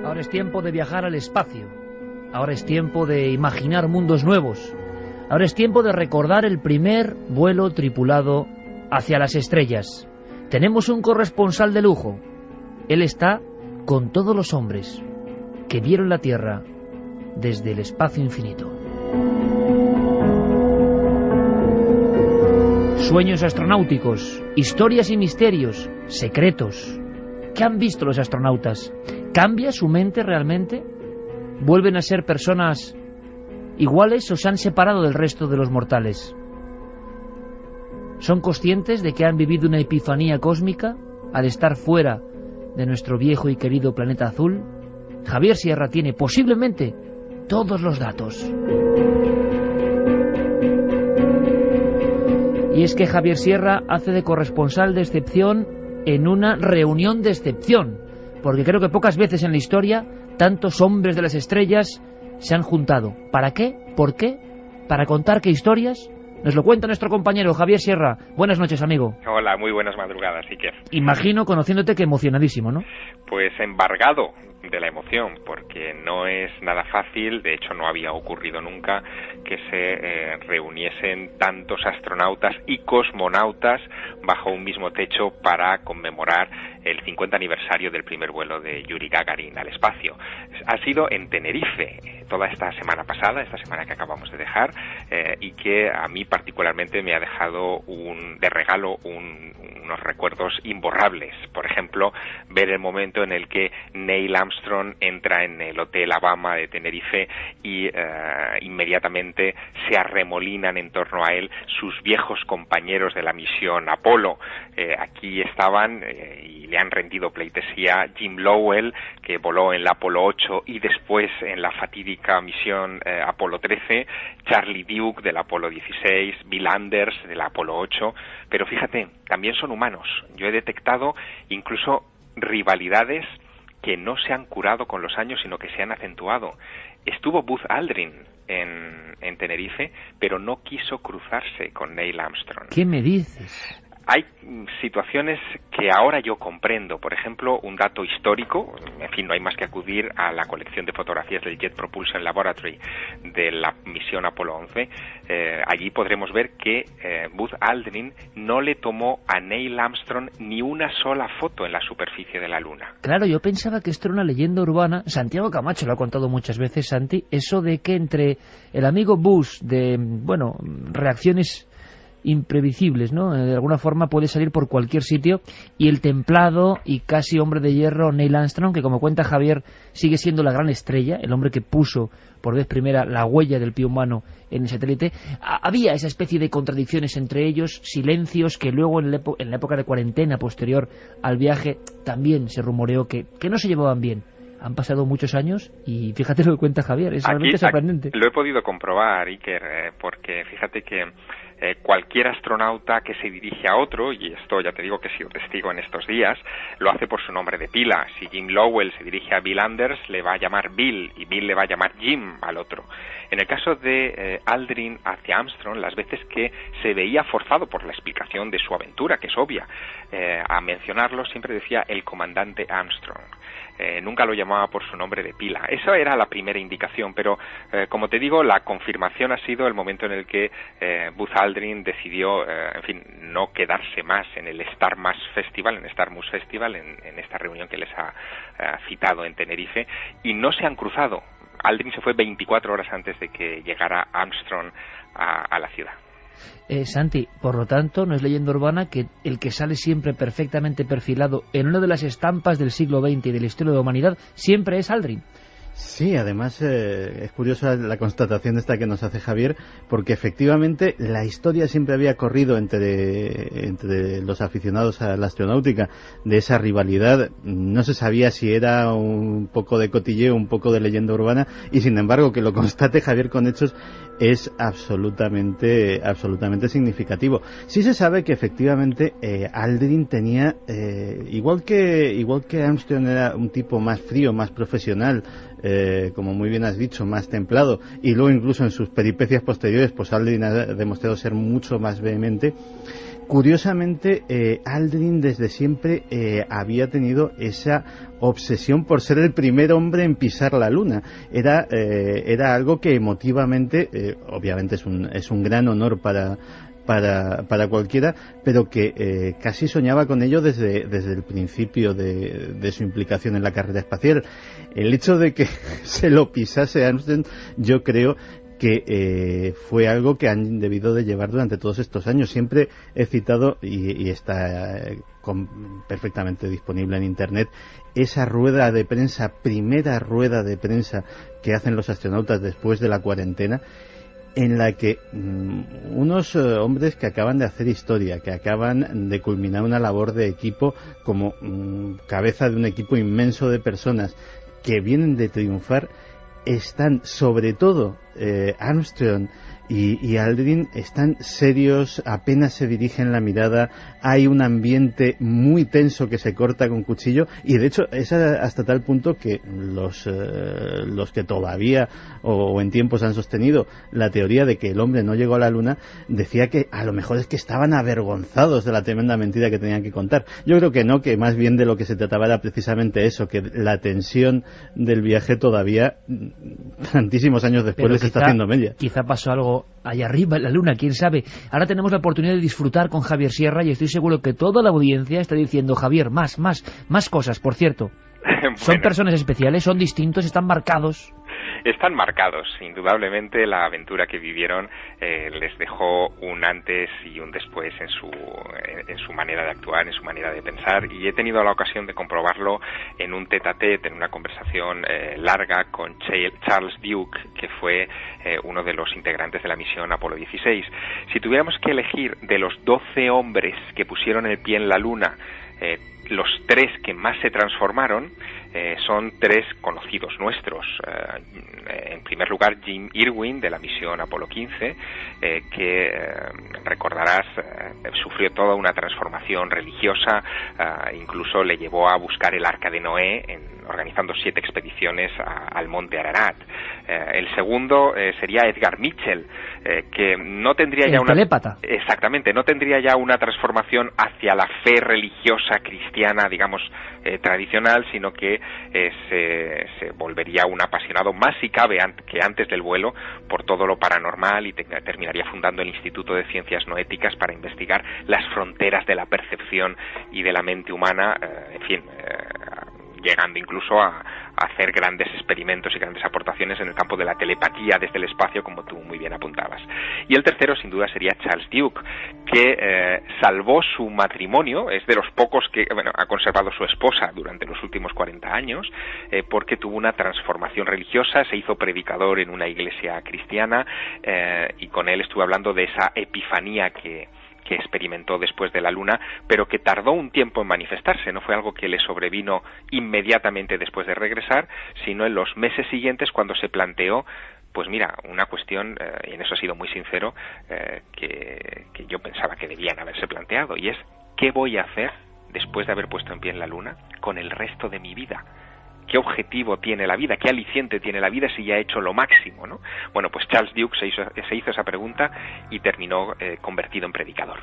Ahora es tiempo de viajar al espacio. Ahora es tiempo de imaginar mundos nuevos. Ahora es tiempo de recordar el primer vuelo tripulado hacia las estrellas. Tenemos un corresponsal de lujo. Él está con todos los hombres que vieron la Tierra desde el espacio infinito. Sueños astronáuticos, historias y misterios, secretos. ¿Qué han visto los astronautas? ¿Cambia su mente realmente? ¿Vuelven a ser personas iguales o se han separado del resto de los mortales? ¿Son conscientes de que han vivido una epifanía cósmica al estar fuera de nuestro viejo y querido planeta azul? Javier Sierra tiene posiblemente todos los datos. Y es que Javier Sierra hace de corresponsal de excepción en una reunión de excepción, porque creo que pocas veces en la historia tantos hombres de las estrellas se han juntado. ¿Para qué? ¿Por qué? ¿Para contar qué historias? Nos lo cuenta nuestro compañero Javier Sierra. Buenas noches, amigo. Hola, muy buenas madrugadas, Iker. Imagino, conociéndote, que emocionadísimo, ¿no? Pues embargado de la emoción, porque no es nada fácil, de hecho no había ocurrido nunca que se reuniesen tantos astronautas y cosmonautas bajo un mismo techo para conmemorar el 50 aniversario del primer vuelo de Yuri Gagarin al espacio. Ha sido en Tenerife toda esta semana pasada, esta semana que acabamos de dejar, y que a mí particularmente me ha dejado de regalo unos recuerdos imborrables. Por ejemplo, ver el momento en el que Neil Armstrong entra en el Hotel Alabama de Tenerife y inmediatamente se arremolinan en torno a él sus viejos compañeros de la misión Apolo. Aquí estaban y le han rendido pleitesía Jim Lowell, que voló en la Apolo 8 y después en la fatídica misión Apolo 13, Charlie Duke del Apolo 16, Bill Anders del Apolo 8, pero fíjate, también son humanos. Yo he detectado incluso rivalidades que no se han curado con los años, sino que se han acentuado. Estuvo Buzz Aldrin en Tenerife, pero no quiso cruzarse con Neil Armstrong. ¿Qué me dices? Hay situaciones que ahora yo comprendo. Por ejemplo, un dato histórico, en fin, no hay más que acudir a la colección de fotografías del Jet Propulsion Laboratory de la misión Apolo 11. Allí podremos ver que Buzz Aldrin no le tomó a Neil Armstrong ni una sola foto en la superficie de la Luna. Claro, yo pensaba que esto era una leyenda urbana. Santiago Camacho lo ha contado muchas veces, Santi, eso de que entre el amigo Buzz de, reacciones imprevisibles, ¿no? De alguna forma puede salir por cualquier sitio, y el templado y casi hombre de hierro Neil Armstrong, que como cuenta Javier sigue siendo la gran estrella, el hombre que puso por vez primera la huella del pie humano en el satélite. Había esa especie de contradicciones entre ellos, silencios que luego en la época de cuarentena posterior al viaje también se rumoreó que no se llevaban bien. Han pasado muchos años y fíjate lo que cuenta Javier, es realmente sorprendente. Lo he podido comprobar, Iker, porque fíjate que cualquier astronauta que se dirige a otro, y esto ya te digo que he sido testigo en estos días, lo hace por su nombre de pila. Si Jim Lowell se dirige a Bill Anders, le va a llamar Bill, y Bill le va a llamar Jim al otro. En el caso de Aldrin hacia Armstrong, las veces que se veía forzado por la explicación de su aventura, que es obvia, a mencionarlo, siempre decía el comandante Armstrong. Nunca lo llamaba por su nombre de pila. Esa era la primera indicación, pero como te digo, la confirmación ha sido el momento en el que Buzz Aldrin decidió, no quedarse más en el Starmus Festival, en esta reunión que les ha citado en Tenerife, y no se han cruzado. Aldrin se fue 24 horas antes de que llegara Armstrong a la ciudad. Santi, por lo tanto, no es leyenda urbana que el que sale siempre perfectamente perfilado en una de las estampas del siglo XX y de la historia de la humanidad siempre es Aldrin. Sí, además es curiosa la constatación esta que nos hace Javier, porque efectivamente la historia siempre había corrido entre los aficionados a la astronáutica de esa rivalidad. No se sabía si era un poco de cotilleo, un poco de leyenda urbana, y sin embargo que lo constate Javier con hechos es absolutamente significativo. Sí se sabe que efectivamente Aldrin tenía, igual que Armstrong era un tipo más frío, más profesional, como muy bien has dicho, más templado, y luego incluso en sus peripecias posteriores pues Aldrin ha demostrado ser mucho más vehemente. Curiosamente, Aldrin desde siempre había tenido esa obsesión por ser el primer hombre en pisar la Luna. Era algo que emotivamente, obviamente es un gran honor para cualquiera, pero que casi soñaba con ello desde el principio de su implicación en la carrera espacial. El hecho de que se lo pisase Armstrong, yo creo que fue algo que han debido de llevar durante todos estos años. Siempre he citado, y está perfectamente disponible en Internet, esa rueda de prensa, primera rueda de prensa que hacen los astronautas después de la cuarentena, en la que unos hombres que acaban de hacer historia, que acaban de culminar una labor de equipo como cabeza de un equipo inmenso de personas que vienen de triunfar, están sobre todo Armstrong y Aldrin están serios, apenas se dirigen la mirada, hay un ambiente muy tenso que se corta con cuchillo, y de hecho es hasta tal punto que los que todavía o en tiempos han sostenido la teoría de que el hombre no llegó a la Luna, decía que a lo mejor es que estaban avergonzados de la tremenda mentira que tenían que contar. Yo creo que no, que más bien de lo que se trataba era precisamente eso, que la tensión del viaje todavía, tantísimos años después, les está haciendo mella. Quizá pasó algo allá arriba en la Luna, quién sabe. Ahora tenemos la oportunidad de disfrutar con Javier Sierra y estoy seguro que toda la audiencia está diciendo: Javier, más cosas. Por cierto, bueno, ¿son personas especiales? ¿Son distintos? ¿Están marcados? Están marcados, indudablemente. La aventura que vivieron les dejó un antes y un después en su manera de actuar, en su manera de pensar, y he tenido la ocasión de comprobarlo en un tete-a-tete, en una conversación larga con Charles Duke, que fue uno de los integrantes de la misión Apolo 16. Si tuviéramos que elegir de los 12 hombres que pusieron el pie en la Luna, los 3 que más se transformaron son 3 conocidos nuestros. En primer lugar, Jim Irwin, de la misión Apolo 15, que recordarás, sufrió toda una transformación religiosa, incluso le llevó a buscar el Arca de Noé, organizando 7 expediciones al monte Ararat. El segundo sería Edgar Mitchell, que no tendría ya una... telépata. Exactamente, no tendría ya una transformación hacia la fe religiosa cristiana, digamos, tradicional, sino que se volvería un apasionado, más si cabe que antes del vuelo, por todo lo paranormal, y terminaría fundando el Instituto de Ciencias Noéticas para investigar las fronteras de la percepción y de la mente humana, llegando incluso a hacer grandes experimentos y grandes aportaciones en el campo de la telepatía desde el espacio, como tú muy bien apuntabas. Y el tercero, sin duda, sería Charles Duke, que salvó su matrimonio, es de los pocos que ha conservado su esposa durante los últimos 40 años, porque tuvo una transformación religiosa, se hizo predicador en una iglesia cristiana, y con él estuve hablando de esa epifanía que experimentó después de la Luna, pero que tardó un tiempo en manifestarse. No fue algo que le sobrevino inmediatamente después de regresar, sino en los meses siguientes, cuando se planteó, pues mira, una cuestión, y en eso ha sido muy sincero, que yo pensaba que debían haberse planteado, y es: ¿qué voy a hacer después de haber puesto en pie en la Luna con el resto de mi vida? ¿Qué objetivo tiene la vida? ¿Qué aliciente tiene la vida si ya he hecho lo máximo, ¿no? Bueno, pues Charles Duke se hizo esa pregunta y terminó convertido en predicador.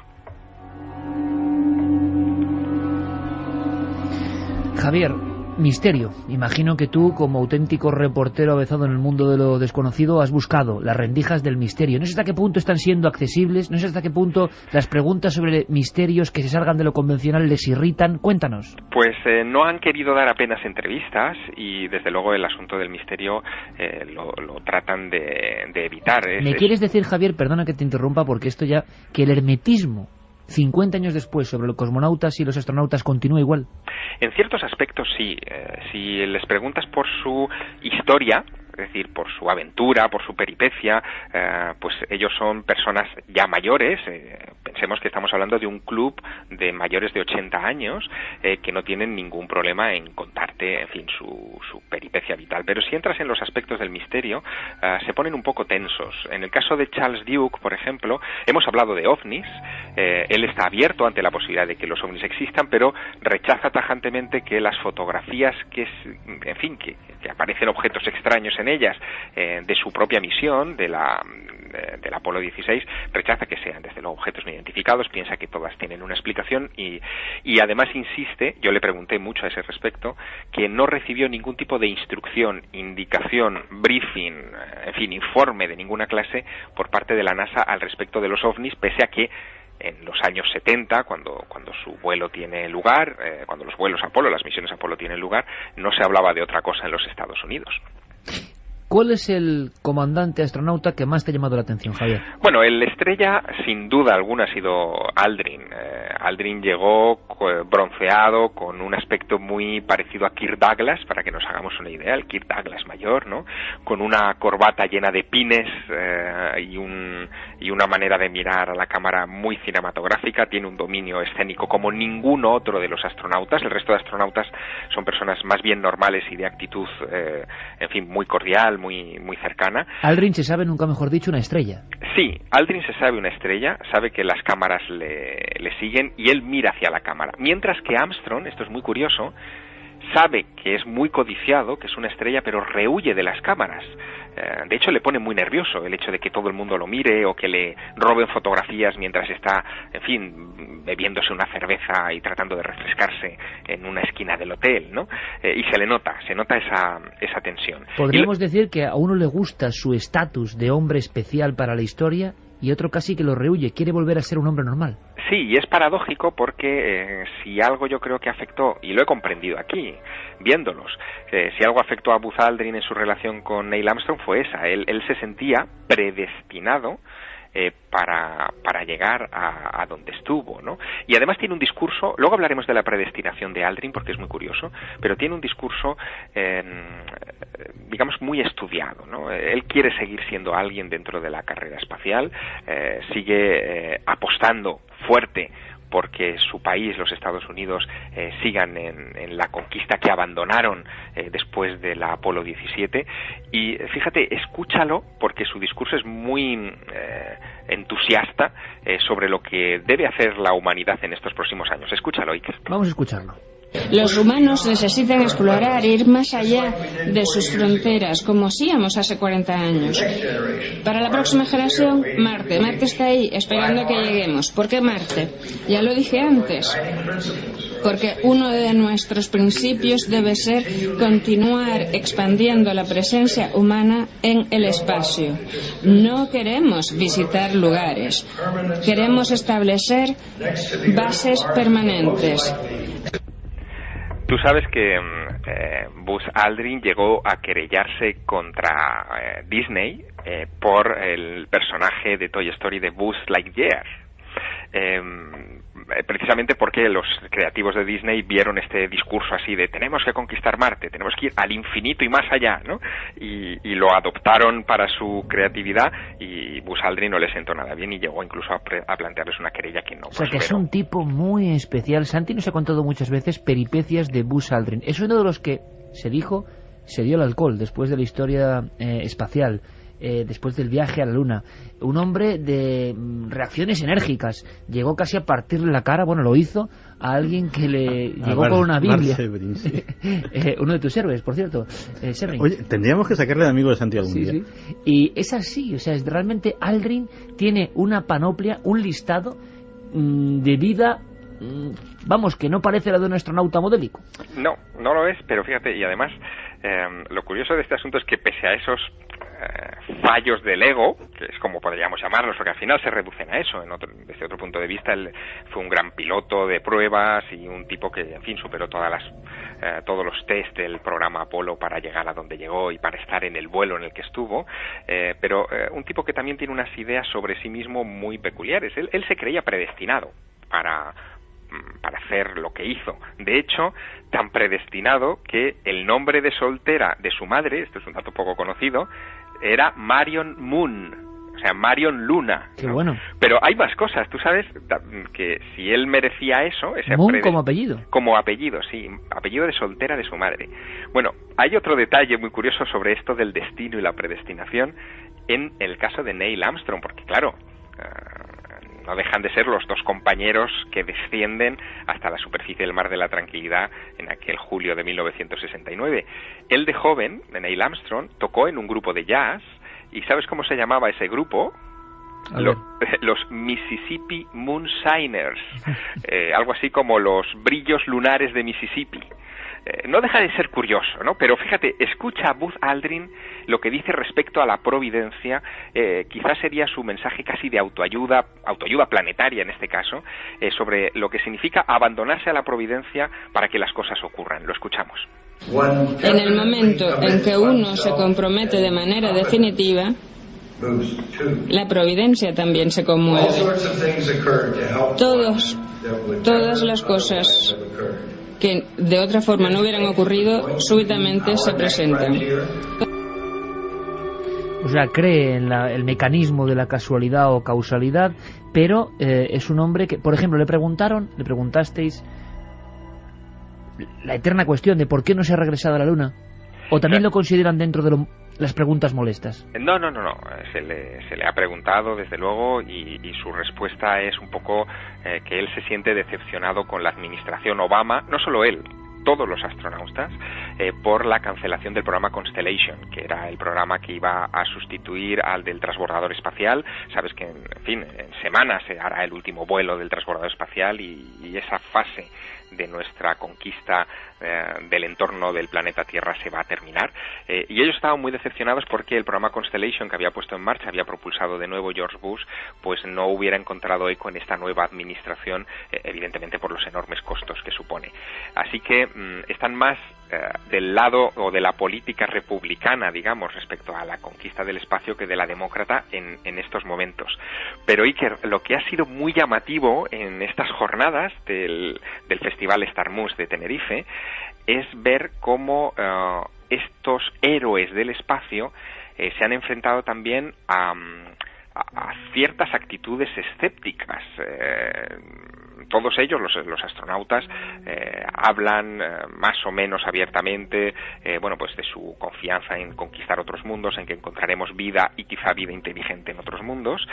Javier, misterio. Imagino que tú, como auténtico reportero avezado en el mundo de lo desconocido, has buscado las rendijas del misterio. No sé hasta qué punto están siendo accesibles, no sé hasta qué punto las preguntas sobre misterios que se salgan de lo convencional les irritan. Cuéntanos. Pues no han querido dar apenas entrevistas, y desde luego el asunto del misterio lo tratan de evitar. ¿Me quieres decir, Javier, perdona que te interrumpa, porque esto ya, que el hermetismo 50 años después sobre los cosmonautas y los astronautas continúa igual? En ciertos aspectos sí. Si les preguntas por su historia, es decir, por su aventura, por su peripecia, pues ellos son personas ya mayores. Pensemos que estamos hablando de un club de mayores de 80 años que no tienen ningún problema en contarte, en fin, su peripecia vital. Pero si entras en los aspectos del misterio, se ponen un poco tensos. En el caso de Charles Duke, por ejemplo, hemos hablado de ovnis. Él está abierto ante la posibilidad de que los ovnis existan, pero rechaza tajantemente que las fotografías que aparecen objetos extraños en ellas, de su propia misión, del Apolo 16, rechaza que sean desde luego objetos no identificados, piensa que todas tienen una explicación y además insiste, yo le pregunté mucho a ese respecto, que no recibió ningún tipo de instrucción, indicación, briefing, informe de ninguna clase por parte de la NASA al respecto de los ovnis, pese a que en los años 70, cuando su vuelo tiene lugar, cuando los vuelos Apolo, las misiones Apolo tienen lugar, no se hablaba de otra cosa en los Estados Unidos. ¿Cuál es el comandante astronauta que más te ha llamado la atención, Javier? Bueno, el estrella, sin duda alguna, ha sido Aldrin. Aldrin llegó bronceado, con un aspecto muy parecido a Kirk Douglas, para que nos hagamos una idea, el Kirk Douglas mayor, ¿no? Con una corbata llena de pines y una manera de mirar a la cámara muy cinematográfica. Tiene un dominio escénico como ningún otro de los astronautas. El resto de astronautas son personas más bien normales y de actitud, muy cordial, muy cercana. Aldrin se sabe, nunca mejor dicho, una estrella. Sí, Aldrin se sabe una estrella, sabe que las cámaras le siguen y él mira hacia la cámara. Mientras que Armstrong, esto es muy curioso, sabe que es muy codiciado, que es una estrella, pero rehuye de las cámaras. De hecho, le pone muy nervioso el hecho de que todo el mundo lo mire o que le roben fotografías mientras está, bebiéndose una cerveza y tratando de refrescarse en una esquina del hotel, ¿no? Y se nota esa tensión. Podríamos decir que a uno le gusta su estatus de hombre especial para la historia y otro casi que lo rehuye, quiere volver a ser un hombre normal. Sí, y es paradójico porque si algo yo creo que afectó, y lo he comprendido aquí, viéndolos, si algo afectó a Buzz Aldrin en su relación con Neil Armstrong fue esa. Él se sentía predestinado para llegar a donde estuvo, ¿no? Y además tiene un discurso, luego hablaremos de la predestinación de Aldrin porque es muy curioso, pero tiene un discurso muy estudiado, ¿no? Él quiere seguir siendo alguien dentro de la carrera espacial, sigue apostando fuerte porque su país, los Estados Unidos, sigan en la conquista que abandonaron después de la Apolo 17. Y fíjate, escúchalo, porque su discurso es muy entusiasta sobre lo que debe hacer la humanidad en estos próximos años. Escúchalo, Iker. Vamos a escucharlo. Los humanos necesitan explorar, ir más allá de sus fronteras, como hacíamos hace 40 años. Para la próxima generación, Marte. Marte está ahí, esperando a que lleguemos. ¿Por qué Marte? Ya lo dije antes. Porque uno de nuestros principios debe ser continuar expandiendo la presencia humana en el espacio. No queremos visitar lugares. Queremos establecer bases permanentes. Tú sabes que Buzz Aldrin llegó a querellarse contra Disney por el personaje de Toy Story de Buzz Lightyear. Precisamente porque los creativos de Disney vieron este discurso así de tenemos que conquistar Marte, tenemos que ir al infinito y más allá, ¿no? Y lo adoptaron para su creatividad y Buzz Aldrin no le sentó nada bien y llegó incluso a plantearles una querella que no. O sea, que es un tipo muy especial. Santi nos ha contado muchas veces peripecias de Buzz Aldrin. Es uno de los que se dio el alcohol después de la historia espacial. Después del viaje a la Luna, un hombre de reacciones enérgicas, llegó casi a partirle la cara, bueno, lo hizo a alguien que le llegó con una Biblia. Severin, sí. Uno de tus héroes, por cierto, Severin. Oye, tendríamos que sacarle de amigo de Santiago algún día. Sí. Y es así, o sea, realmente Aldrin tiene una panoplia, un listado de vida, que no parece la de un astronauta modélico. No lo es, pero fíjate, y además lo curioso de este asunto es que pese a esos fallos del ego, que es como podríamos llamarlos, porque al final se reducen a eso. Desde otro punto de vista, él fue un gran piloto de pruebas y un tipo que, superó todos los test del programa Apolo para llegar a donde llegó y para estar en el vuelo en el que estuvo, pero un tipo que también tiene unas ideas sobre sí mismo muy peculiares. Él se creía predestinado para hacer lo que hizo. De hecho, tan predestinado que el nombre de soltera de su madre, esto es un dato poco conocido, era Marion Moon. O sea, Marion Luna. Qué ¿no? bueno. Pero hay más cosas, tú sabes que si él merecía eso... Moon como apellido. Como apellido, sí, apellido de soltera de su madre. Bueno, hay otro detalle muy curioso sobre esto del destino y la predestinación en el caso de Neil Armstrong, porque claro... no dejan de ser los dos compañeros que descienden hasta la superficie del Mar de la Tranquilidad en aquel julio de 1969. Él de joven, Neil Armstrong, tocó en un grupo de jazz, y ¿sabes cómo se llamaba ese grupo? Los Mississippi Moonshiners, algo así como los brillos lunares de Mississippi. No deja de ser curioso, ¿no? Pero fíjate, escucha a Buzz Aldrin lo que dice respecto a la providencia, quizás sería su mensaje casi de autoayuda planetaria en este caso, sobre lo que significa abandonarse a la providencia para que las cosas ocurran. Lo escuchamos. En el momento en que uno se compromete de manera definitiva, la providencia también se conmueve. Todas las cosas que de otra forma no hubieran ocurrido, súbitamente se presentan. O sea, cree en el mecanismo de la casualidad o causalidad, pero es un hombre que, por ejemplo, le preguntasteis la eterna cuestión de por qué no se ha regresado a la Luna, o también lo consideran dentro de las preguntas molestas. No. Se le ha preguntado, desde luego, y su respuesta es un poco que él se siente decepcionado con la administración Obama, no solo él, todos los astronautas, por la cancelación del programa Constellation, que era el programa que iba a sustituir al del transbordador espacial. Sabes que, en semanas se hará el último vuelo del transbordador espacial y esa fase de nuestra conquista del entorno del planeta Tierra se va a terminar, y ellos estaban muy decepcionados porque el programa Constellation que había puesto en marcha, había propulsado de nuevo George Bush, pues no hubiera encontrado eco en esta nueva administración, evidentemente por los enormes costos que supone. Así que están más del lado o de la política republicana, digamos, respecto a la conquista del espacio que de la demócrata en estos momentos. Pero Iker, lo que ha sido muy llamativo en estas jornadas del Festival Starmus de Tenerife es ver cómo estos héroes del espacio se han enfrentado también a ciertas actitudes escépticas. Todos ellos, los astronautas, hablan más o menos abiertamente, pues de su confianza en conquistar otros mundos, en que encontraremos vida y quizá vida inteligente en otros mundos,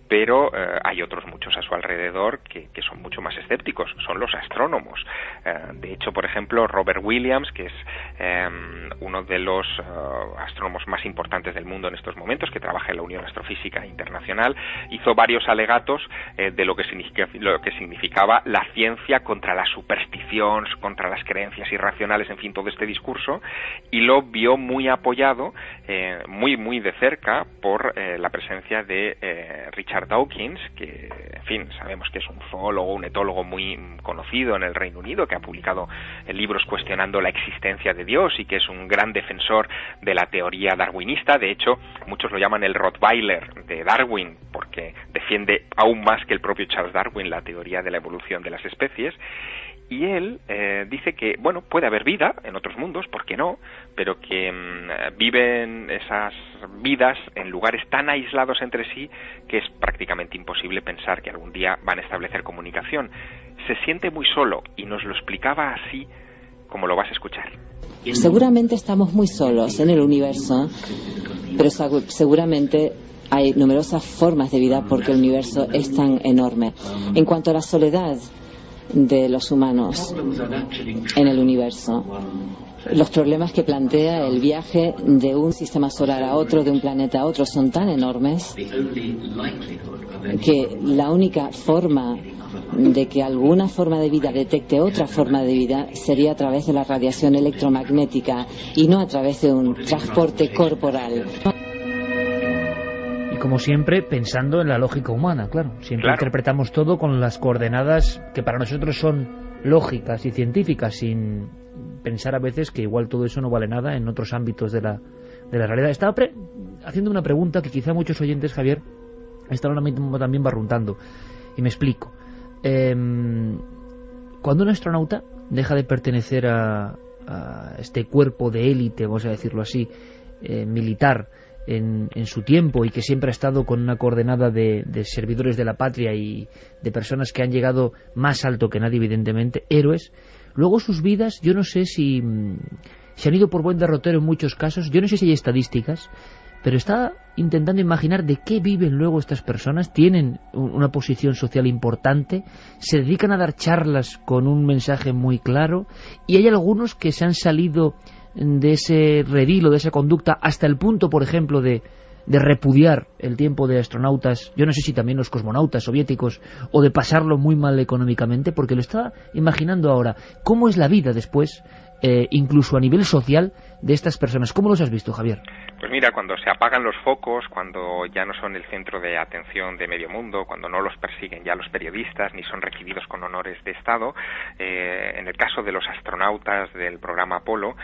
pero hay otros muchos a su alrededor que son mucho más escépticos, son los astrónomos. De hecho, por ejemplo, Robert Williams, que es uno de los astrónomos más importantes del mundo en estos momentos, que trabaja en la Unión Astrofísica Internacional, hizo varios alegatos de lo que significaba la ciencia contra la superstición, contra las creencias irracionales, en fin, todo este discurso, y lo vio muy apoyado, muy de cerca, por la presencia de Richard Dawkins, que, en fin, sabemos que es un zoólogo, un etólogo muy conocido en el Reino Unido, que ha publicado libros cuestionando la existencia de Dios y que es un gran defensor de la teoría darwinista. De hecho, muchos lo llaman el Rottweiler de Darwin, porque defiende aún más que el propio Charles Darwin la teoría de la evolución de las especies. Y él dice que, puede haber vida en otros mundos, ¿por qué no?, pero que viven esas vidas en lugares tan aislados entre sí que es prácticamente imposible pensar que algún día van a establecer comunicación. Se siente muy solo y nos lo explicaba así, como lo vas a escuchar. Seguramente estamos muy solos en el universo, pero seguramente hay numerosas formas de vida porque el universo es tan enorme. En cuanto a la soledad de los humanos en el universo, los problemas que plantea el viaje de un sistema solar a otro, de un planeta a otro, son tan enormes que la única forma de que alguna forma de vida detecte otra forma de vida sería a través de la radiación electromagnética y no a través de un transporte corporal. Y como siempre, pensando en la lógica humana, claro. Siempre interpretamos todo con las coordenadas que para nosotros son lógicas y científicas, sin pensar a veces que igual todo eso no vale nada en otros ámbitos de la realidad. Estaba haciendo una pregunta que quizá muchos oyentes, Javier, están ahora mismo también barruntando. Y me explico. Cuando un astronauta deja de pertenecer a este cuerpo de élite, vamos a decirlo así, militar, en su tiempo y que siempre ha estado con una coordenada de servidores de la patria y de personas que han llegado más alto que nadie, evidentemente, héroes. Luego sus vidas, yo no sé si han ido por buen derrotero en muchos casos, yo no sé si hay estadísticas, pero está intentando imaginar de qué viven luego estas personas. Tienen una posición social importante, se dedican a dar charlas con un mensaje muy claro, y hay algunos que se han salido de ese redil o de esa conducta hasta el punto, por ejemplo, de repudiar el tiempo de astronautas, yo no sé si también los cosmonautas soviéticos, o de pasarlo muy mal económicamente, porque lo está imaginando ahora. ¿Cómo es la vida después, incluso a nivel social, de estas personas? ¿Cómo los has visto, Javier? Pues mira, cuando se apagan los focos, cuando ya no son el centro de atención de medio mundo, cuando no los persiguen ya los periodistas, ni son recibidos con honores de Estado, en el caso de los astronautas del programa Apolo,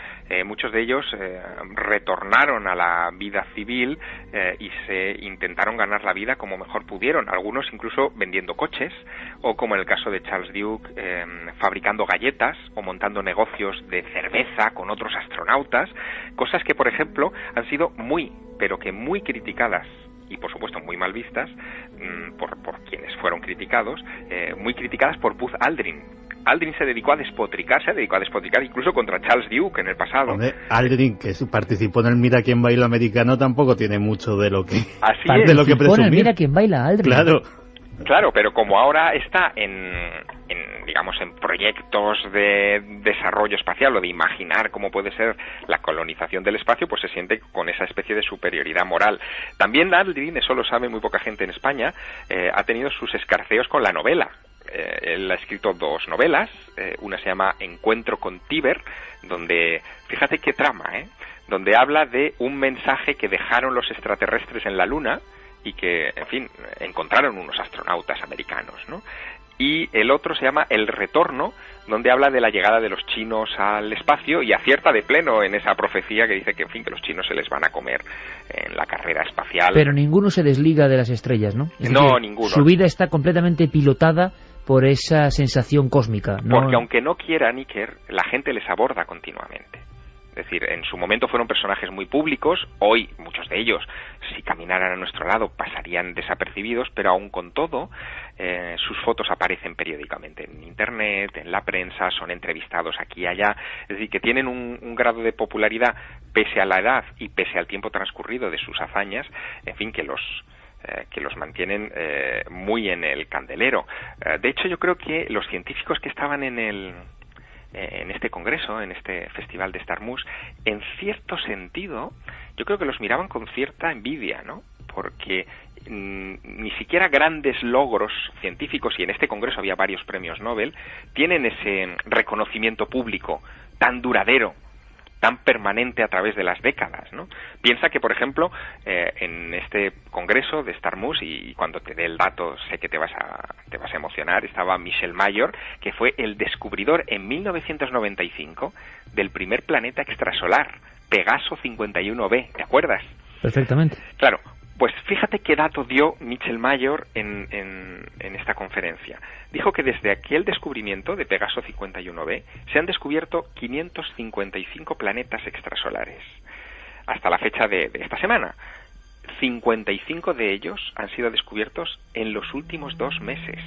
muchos de ellos retornaron a la vida civil y se intentaron ganar la vida como mejor pudieron, algunos incluso vendiendo coches, o como en el caso de Charles Duke, fabricando galletas o montando negocios de cerveza con otros astronautas, cosas que, por ejemplo, han sido muy, pero que muy criticadas y por supuesto muy mal vistas por quienes fueron criticados, muy criticadas por Buzz Aldrin. Aldrin se dedicó a despotricar incluso contra Charles Duke en el pasado. Hombre, Aldrin, que participó en el Mira quién baila americano, tampoco tiene mucho de lo que presumir. Mira quién baila, Aldrin. Claro, pero como ahora está en proyectos de desarrollo espacial o de imaginar cómo puede ser la colonización del espacio, pues se siente con esa especie de superioridad moral. También Aldrin, eso lo sabe muy poca gente en España, ha tenido sus escarceos con la novela. Él ha escrito 2 novelas, una se llama Encuentro con Tíber, donde, fíjate qué trama, donde habla de un mensaje que dejaron los extraterrestres en la Luna y que, en fin, encontraron unos astronautas americanos, ¿no? Y el otro se llama El Retorno, donde habla de la llegada de los chinos al espacio y acierta de pleno en esa profecía que dice que, en fin, que los chinos se les van a comer en la carrera espacial. Pero ninguno se desliga de las estrellas, ¿no? Es decir, ninguno. Su vida está completamente pilotada por esa sensación cósmica, ¿no? Porque aunque no quiera Iker, la gente les aborda continuamente. Es decir, en su momento fueron personajes muy públicos, hoy muchos de ellos, si caminaran a nuestro lado, pasarían desapercibidos, pero aún con todo, sus fotos aparecen periódicamente en Internet, en la prensa, son entrevistados aquí y allá, es decir, que tienen un grado de popularidad pese a la edad y pese al tiempo transcurrido de sus hazañas, en fin, que los mantienen muy en el candelero. De hecho, yo creo que los científicos que estaban en este congreso, en este festival de Starmus, en cierto sentido, yo creo que los miraban con cierta envidia, ¿no? Porque ni siquiera grandes logros científicos, y en este congreso había varios premios Nobel, tienen ese reconocimiento público tan duradero, tan permanente a través de las décadas, ¿no? Piensa que, por ejemplo, en este congreso de Starmus, y cuando te dé el dato sé que te vas a emocionar, estaba Michel Mayor, que fue el descubridor en 1995 del primer planeta extrasolar, Pegaso 51b, ¿te acuerdas? Perfectamente. Claro. Pues fíjate qué dato dio Michel Mayor en esta conferencia. Dijo que desde aquel descubrimiento de Pegaso 51b se han descubierto 555 planetas extrasolares hasta la fecha de esta semana. 55 de ellos han sido descubiertos en los últimos 2 meses.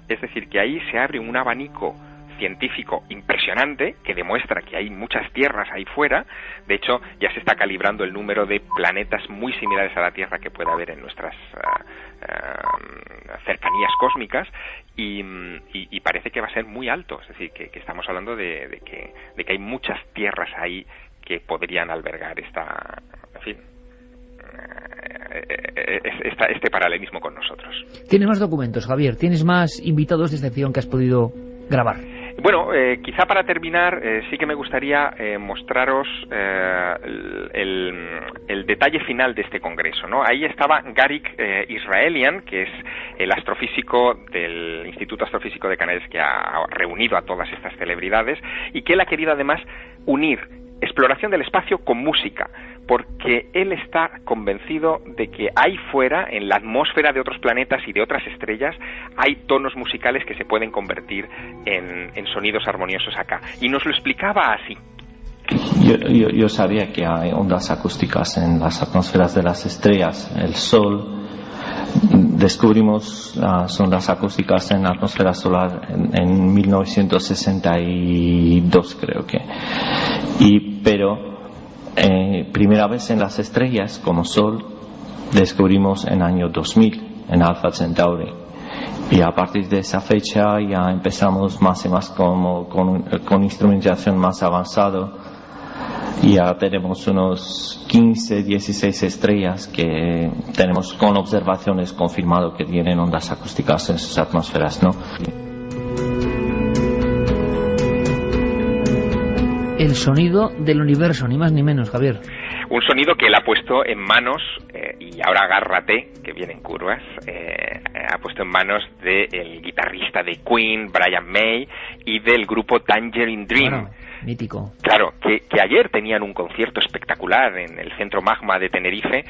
Es decir, que ahí se abre un abanico científico impresionante que demuestra que hay muchas tierras ahí fuera. De hecho, ya se está calibrando el número de planetas muy similares a la Tierra que puede haber en nuestras cercanías cósmicas y parece que va a ser muy alto. Es decir, que estamos hablando de que hay muchas tierras ahí que podrían albergar este paralelismo con nosotros. ¿Tienes más documentos, Javier? ¿Tienes más invitados de excepción que has podido grabar? Bueno, quizá para terminar, sí que me gustaría mostraros el detalle final de este congreso, ¿no? Ahí estaba Garik Israelian, que es el astrofísico del Instituto Astrofísico de Canarias, que ha reunido a todas estas celebridades, y que él ha querido además unir exploración del espacio con música, porque él está convencido de que ahí fuera, en la atmósfera de otros planetas y de otras estrellas, hay tonos musicales que se pueden convertir en sonidos armoniosos acá. Y nos lo explicaba así. Yo sabía que hay ondas acústicas en las atmósferas de las estrellas, el Sol. Descubrimos las ondas acústicas en la atmósfera solar en 1962, creo que. Pero primera vez en las estrellas como Sol descubrimos en el año 2000 en Alpha Centauri. Y a partir de esa fecha ya empezamos más y más con instrumentación más avanzado. Ya tenemos unos 15, 16 estrellas que tenemos con observaciones confirmado que tienen ondas acústicas en sus atmósferas, ¿no? El sonido del universo, ni más ni menos, Javier. Un sonido que él ha puesto en manos, y ahora agárrate, que vienen curvas, ha puesto en manos del guitarrista de Queen, Brian May, y del grupo Tangerine Dream. Bueno, mítico. Claro, que ayer tenían un concierto espectacular en el Centro Magma de Tenerife,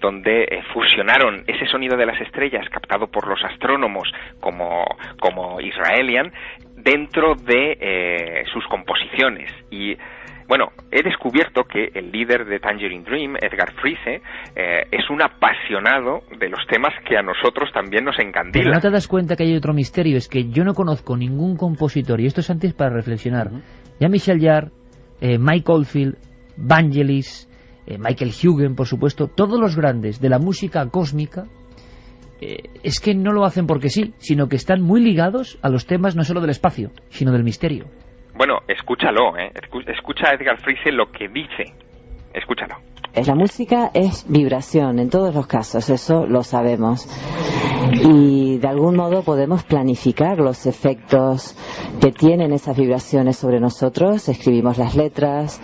donde fusionaron ese sonido de las estrellas captado por los astrónomos como Israelian dentro de sus composiciones. Y bueno, he descubierto que el líder de Tangerine Dream, Edgar Frise, es un apasionado de los temas que a nosotros también nos encandilan. Pero no te das cuenta que hay otro misterio, es que yo no conozco ningún compositor, y esto es antes para reflexionar. Jean-Michel Jarre, Mike Oldfield, Vangelis, Michael Hugen, por supuesto, todos los grandes de la música cósmica, es que no lo hacen porque sí, sino que están muy ligados a los temas no solo del espacio, sino del misterio. Bueno, escúchalo, escucha a Edgar Frise lo que dice, escúchalo. La música es vibración, en todos los casos, eso lo sabemos. Y de algún modo podemos planificar los efectos que tienen esas vibraciones sobre nosotros. Escribimos las letras,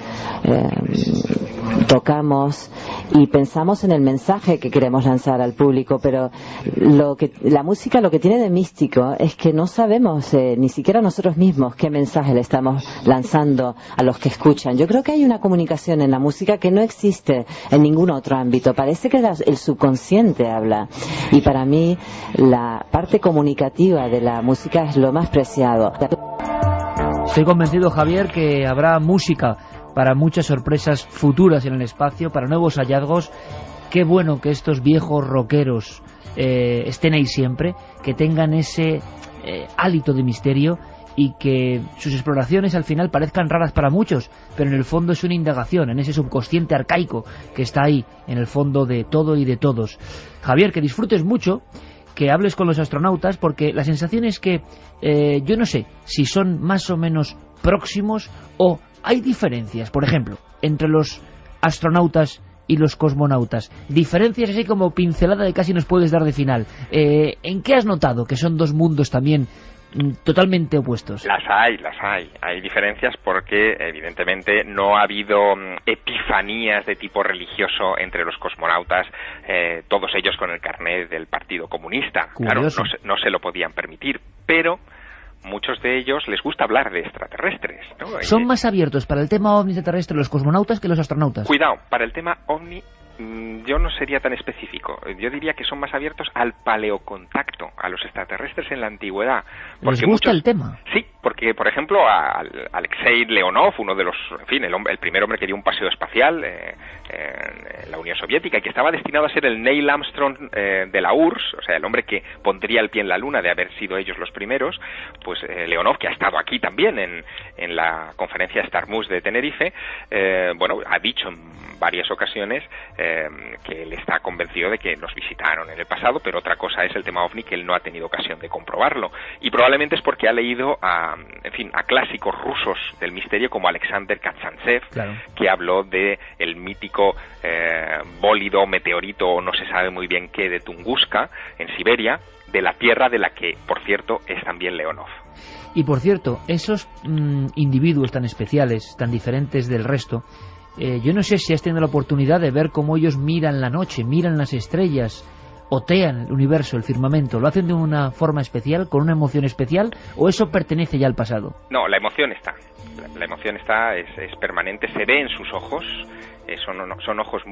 tocamos y pensamos en el mensaje que queremos lanzar al público, pero la música lo que tiene de místico es que no sabemos ni siquiera nosotros mismos qué mensaje le estamos lanzando a los que escuchan. Yo creo que hay una comunicación en la música que no existe en ningún otro ámbito. Parece que el subconsciente habla, y para mí la parte comunicativa de la música es lo más preciado. Estoy convencido, Javier, que habrá música para muchas sorpresas futuras en el espacio, para nuevos hallazgos. Qué bueno que estos viejos rockeros estén ahí siempre, que tengan ese hálito de misterio, y que sus exploraciones al final parezcan raras para muchos, pero en el fondo es una indagación en ese subconsciente arcaico que está ahí, en el fondo de todo y de todos. Javier, que disfrutes mucho, que hables con los astronautas, porque la sensación es que yo no sé si son más o menos próximos o hay diferencias, por ejemplo, entre los astronautas y los cosmonautas. Diferencias así como pincelada de casi nos puedes dar de final. ¿En qué has notado que son dos mundos también totalmente opuestos? Las hay. Hay diferencias porque evidentemente no ha habido epifanías de tipo religioso entre los cosmonautas, todos ellos con el carnet del Partido Comunista. Curioso. Claro, no se lo podían permitir, pero muchos de ellos les gusta hablar de extraterrestres, ¿no? ¿Son más abiertos para el tema ovni extraterrestre los cosmonautas que los astronautas? Cuidado, para el tema ovni yo no sería tan específico. Yo diría que son más abiertos al paleocontacto, a los extraterrestres en la antigüedad. ¿Les gusta el tema? Sí, porque, por ejemplo, Alexei Leonov, uno de los, en fin, el primer hombre que dio un paseo espacial en la Unión Soviética, y que estaba destinado a ser el Neil Armstrong de la URSS, o sea, el hombre que pondría el pie en la Luna de haber sido ellos los primeros, pues Leonov, que ha estado aquí también en la conferencia Starmus de Tenerife, ha dicho en varias ocasiones que él está convencido de que nos visitaron en el pasado, pero otra cosa es el tema OVNI, que él no ha tenido ocasión de comprobarlo, y probablemente es porque ha leído a clásicos rusos del misterio como Alexander Kazantsev, claro, que habló de el mítico bólido, meteorito, no se sabe muy bien qué, de Tunguska en Siberia, de la Tierra, de la que, por cierto, es también Leonov. Y por cierto, esos individuos tan especiales, tan diferentes del resto, yo no sé si has tenido la oportunidad de ver cómo ellos miran la noche, miran las estrellas, otean el universo, el firmamento. ¿Lo hacen de una forma especial, con una emoción especial, o eso pertenece ya al pasado? No, la emoción está. La emoción está, es permanente, se ve en sus ojos, son ojos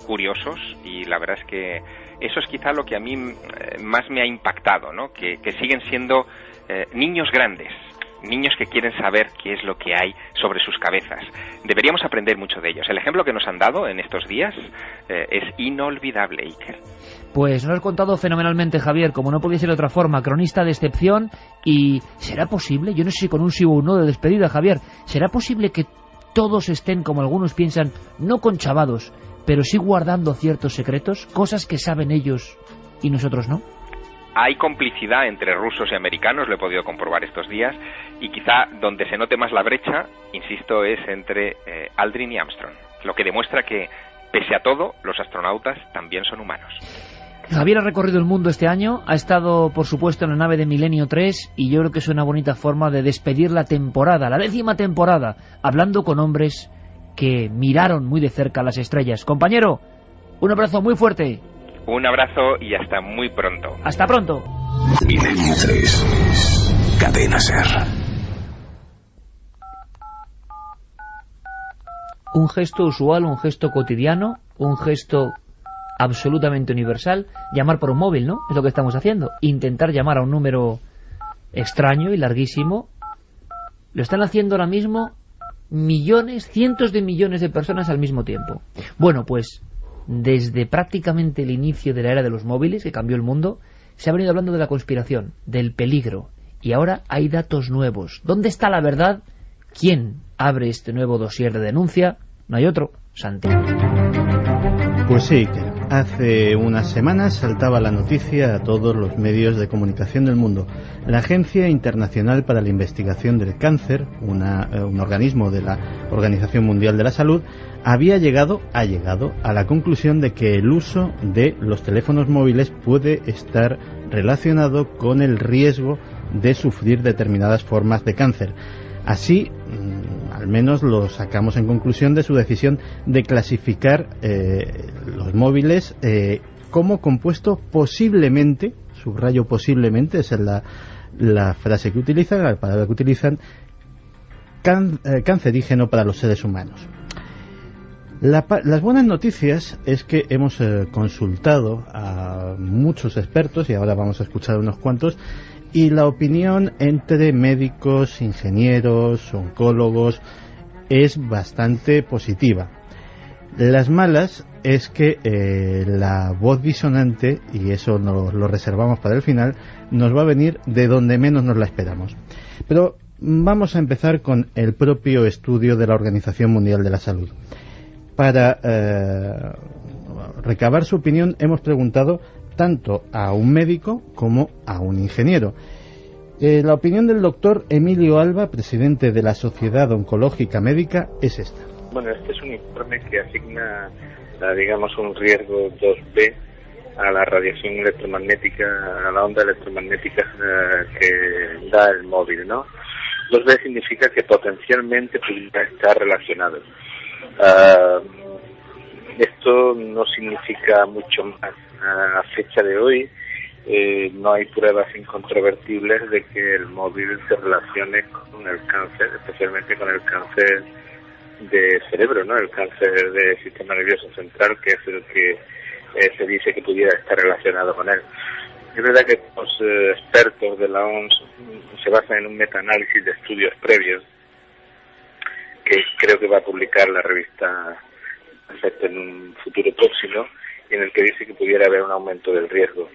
curiosos, y la verdad es que eso es quizá lo que a mí más me ha impactado, ¿no? Que siguen siendo niños grandes. niños que quieren saber qué es lo que hay sobre sus cabezas. Deberíamos aprender mucho de ellos. El ejemplo que nos han dado en estos días es inolvidable, Iker. Pues nos lo has contado fenomenalmente, Javier, como no podía ser de otra forma, cronista de excepción. ¿Y será posible? Yo no sé si con un sí o un no de despedida, Javier, ¿será posible que todos estén, como algunos piensan, no conchavados, pero sí guardando ciertos secretos, cosas que saben ellos y nosotros no? Hay complicidad entre rusos y americanos, lo he podido comprobar estos días, y quizá donde se note más la brecha, insisto, es entre Aldrin y Armstrong, lo que demuestra que, pese a todo, los astronautas también son humanos. Javier ha recorrido el mundo este año, ha estado, por supuesto, en la nave de Milenio 3, y yo creo que es una bonita forma de despedir la temporada, la 10ª temporada, hablando con hombres que miraron muy de cerca las estrellas. Compañero, un abrazo muy fuerte. Un abrazo y hasta muy pronto. Hasta pronto. Milenio 3, Cadena SER. Un gesto usual, un gesto cotidiano, un gesto absolutamente universal, llamar por un móvil, ¿no? Es lo que estamos haciendo. Intentar llamar a un número extraño y larguísimo. Lo están haciendo ahora mismo millones, cientos de millones de personas al mismo tiempo. Bueno, pues desde prácticamente el inicio de la era de los móviles, que cambió el mundo, se ha venido hablando de la conspiración, del peligro, y ahora hay datos nuevos. ¿Dónde está la verdad? ¿Quién abre este nuevo dossier de denuncia? No hay otro, Santiago. Pues sí, que hace unas semanas saltaba la noticia a todos los medios de comunicación del mundo. La Agencia Internacional para la Investigación del Cáncer, un organismo de la Organización Mundial de la Salud, ha llegado a la conclusión de que el uso de los teléfonos móviles puede estar relacionado con el riesgo de sufrir determinadas formas de cáncer. Así, al menos lo sacamos en conclusión de su decisión de clasificar los móviles como compuesto posiblemente, subrayo posiblemente, esa es la frase que utilizan, la palabra que utilizan, cancerígeno para los seres humanos. Las buenas noticias es que hemos consultado a muchos expertos, y ahora vamos a escuchar unos cuantos, y la opinión entre médicos, ingenieros, oncólogos es bastante positiva. Las malas es que la voz disonante, y eso nos lo reservamos para el final, nos va a venir de donde menos nos la esperamos. Pero vamos a empezar con el propio estudio de la Organización Mundial de la Salud. Para recabar su opinión hemos preguntado tanto a un médico como a un ingeniero. La opinión del doctor Emilio Alba, presidente de la Sociedad Oncológica Médica, es esta. Bueno, este es un informe que asigna, digamos, un riesgo 2B a la radiación electromagnética, a la onda electromagnética que da el móvil, ¿no? 2B significa que potencialmente pudiera estar relacionado. Esto no significa mucho más. A fecha de hoy no hay pruebas incontrovertibles de que el móvil se relacione con el cáncer, especialmente con el cáncer de cerebro, ¿no? El cáncer del sistema nervioso central, que es el que se dice que pudiera estar relacionado con él. Es verdad que los expertos de la OMS se basan en un metaanálisis de estudios previos que creo que va a publicar la revista en un futuro próximo, en el que dice que pudiera haber un aumento del riesgo.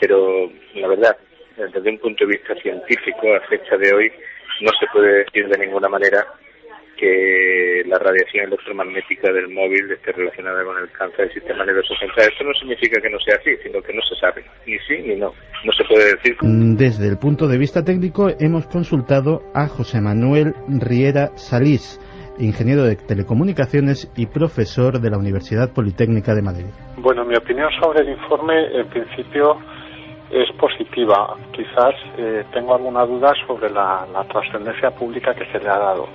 Pero la verdad, desde un punto de vista científico, a fecha de hoy, no se puede decir de ninguna manera que la radiación electromagnética del móvil esté relacionada con el cáncer del sistema nervioso central. Esto no significa que no sea así, sino que no se sabe, ni sí ni no. No se puede decir. Desde el punto de vista técnico hemos consultado a José Manuel Riera Salís, ingeniero de telecomunicaciones y profesor de la Universidad Politécnica de Madrid. Bueno, mi opinión sobre el informe, en principio, es positiva. Quizás tengo alguna duda sobre la trascendencia pública que se le ha dado.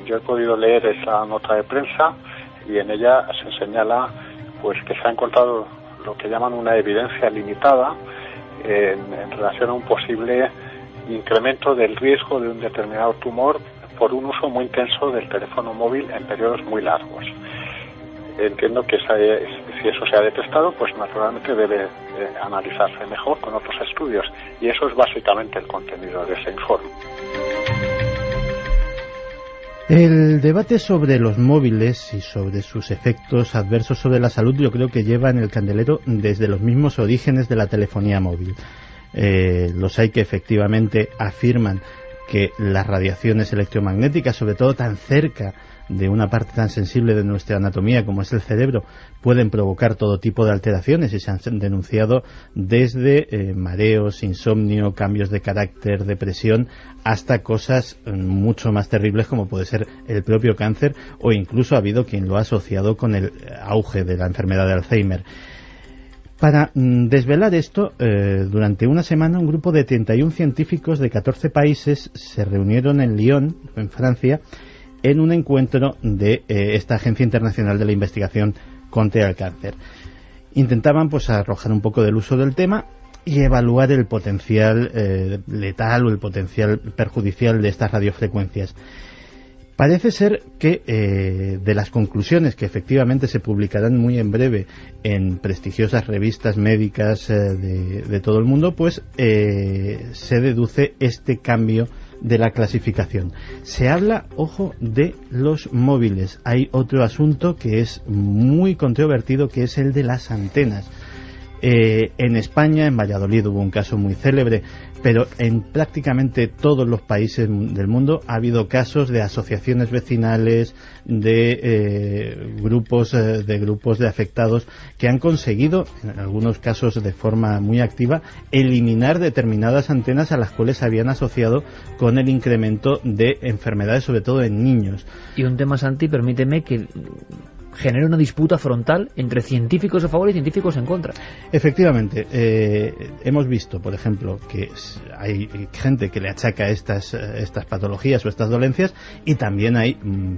Yo he podido leer esa nota de prensa y en ella se señala pues que se ha encontrado lo que llaman una evidencia limitada en relación a un posible incremento del riesgo de un determinado tumor por un uso muy intenso del teléfono móvil en periodos muy largos. entiendo que si eso se ha detectado, pues naturalmente debe analizarse mejor con otros estudios, y eso es básicamente el contenido de ese informe. El debate sobre los móviles y sobre sus efectos adversos sobre la salud yo creo que lleva en el candelero desde los mismos orígenes de la telefonía móvil. Los hay que efectivamente afirman que las radiaciones electromagnéticas, sobre todo tan cerca de una parte tan sensible de nuestra anatomía como es el cerebro, pueden provocar todo tipo de alteraciones, y se han denunciado desde mareos, insomnio, cambios de carácter, depresión, hasta cosas mucho más terribles como puede ser el propio cáncer, o incluso ha habido quien lo ha asociado con el auge de la enfermedad de Alzheimer. Para desvelar esto, durante una semana un grupo de 31 científicos de 14 países se reunieron en Lyon, en Francia, en un encuentro de esta Agencia Internacional de la Investigación contra el Cáncer. Intentaban pues arrojar un poco del uso del tema y evaluar el potencial letal o el potencial perjudicial de estas radiofrecuencias. Parece ser que de las conclusiones que efectivamente se publicarán muy en breve en prestigiosas revistas médicas de todo el mundo, pues se deduce este cambio de la clasificación. Se habla, ojo, de los móviles. Hay otro asunto que es muy controvertido, que es el de las antenas. En España, en Valladolid, hubo un caso muy célebre, pero en prácticamente todos los países del mundo ha habido casos de asociaciones vecinales, de grupos de afectados que han conseguido, en algunos casos de forma muy activa, eliminar determinadas antenas a las cuales habían asociado con el incremento de enfermedades, sobre todo en niños. Y un tema, Santi, permíteme que genera una disputa frontal entre científicos a favor y científicos en contra. Efectivamente, hemos visto, por ejemplo, que hay gente que le achaca estas patologías o estas dolencias, y también hay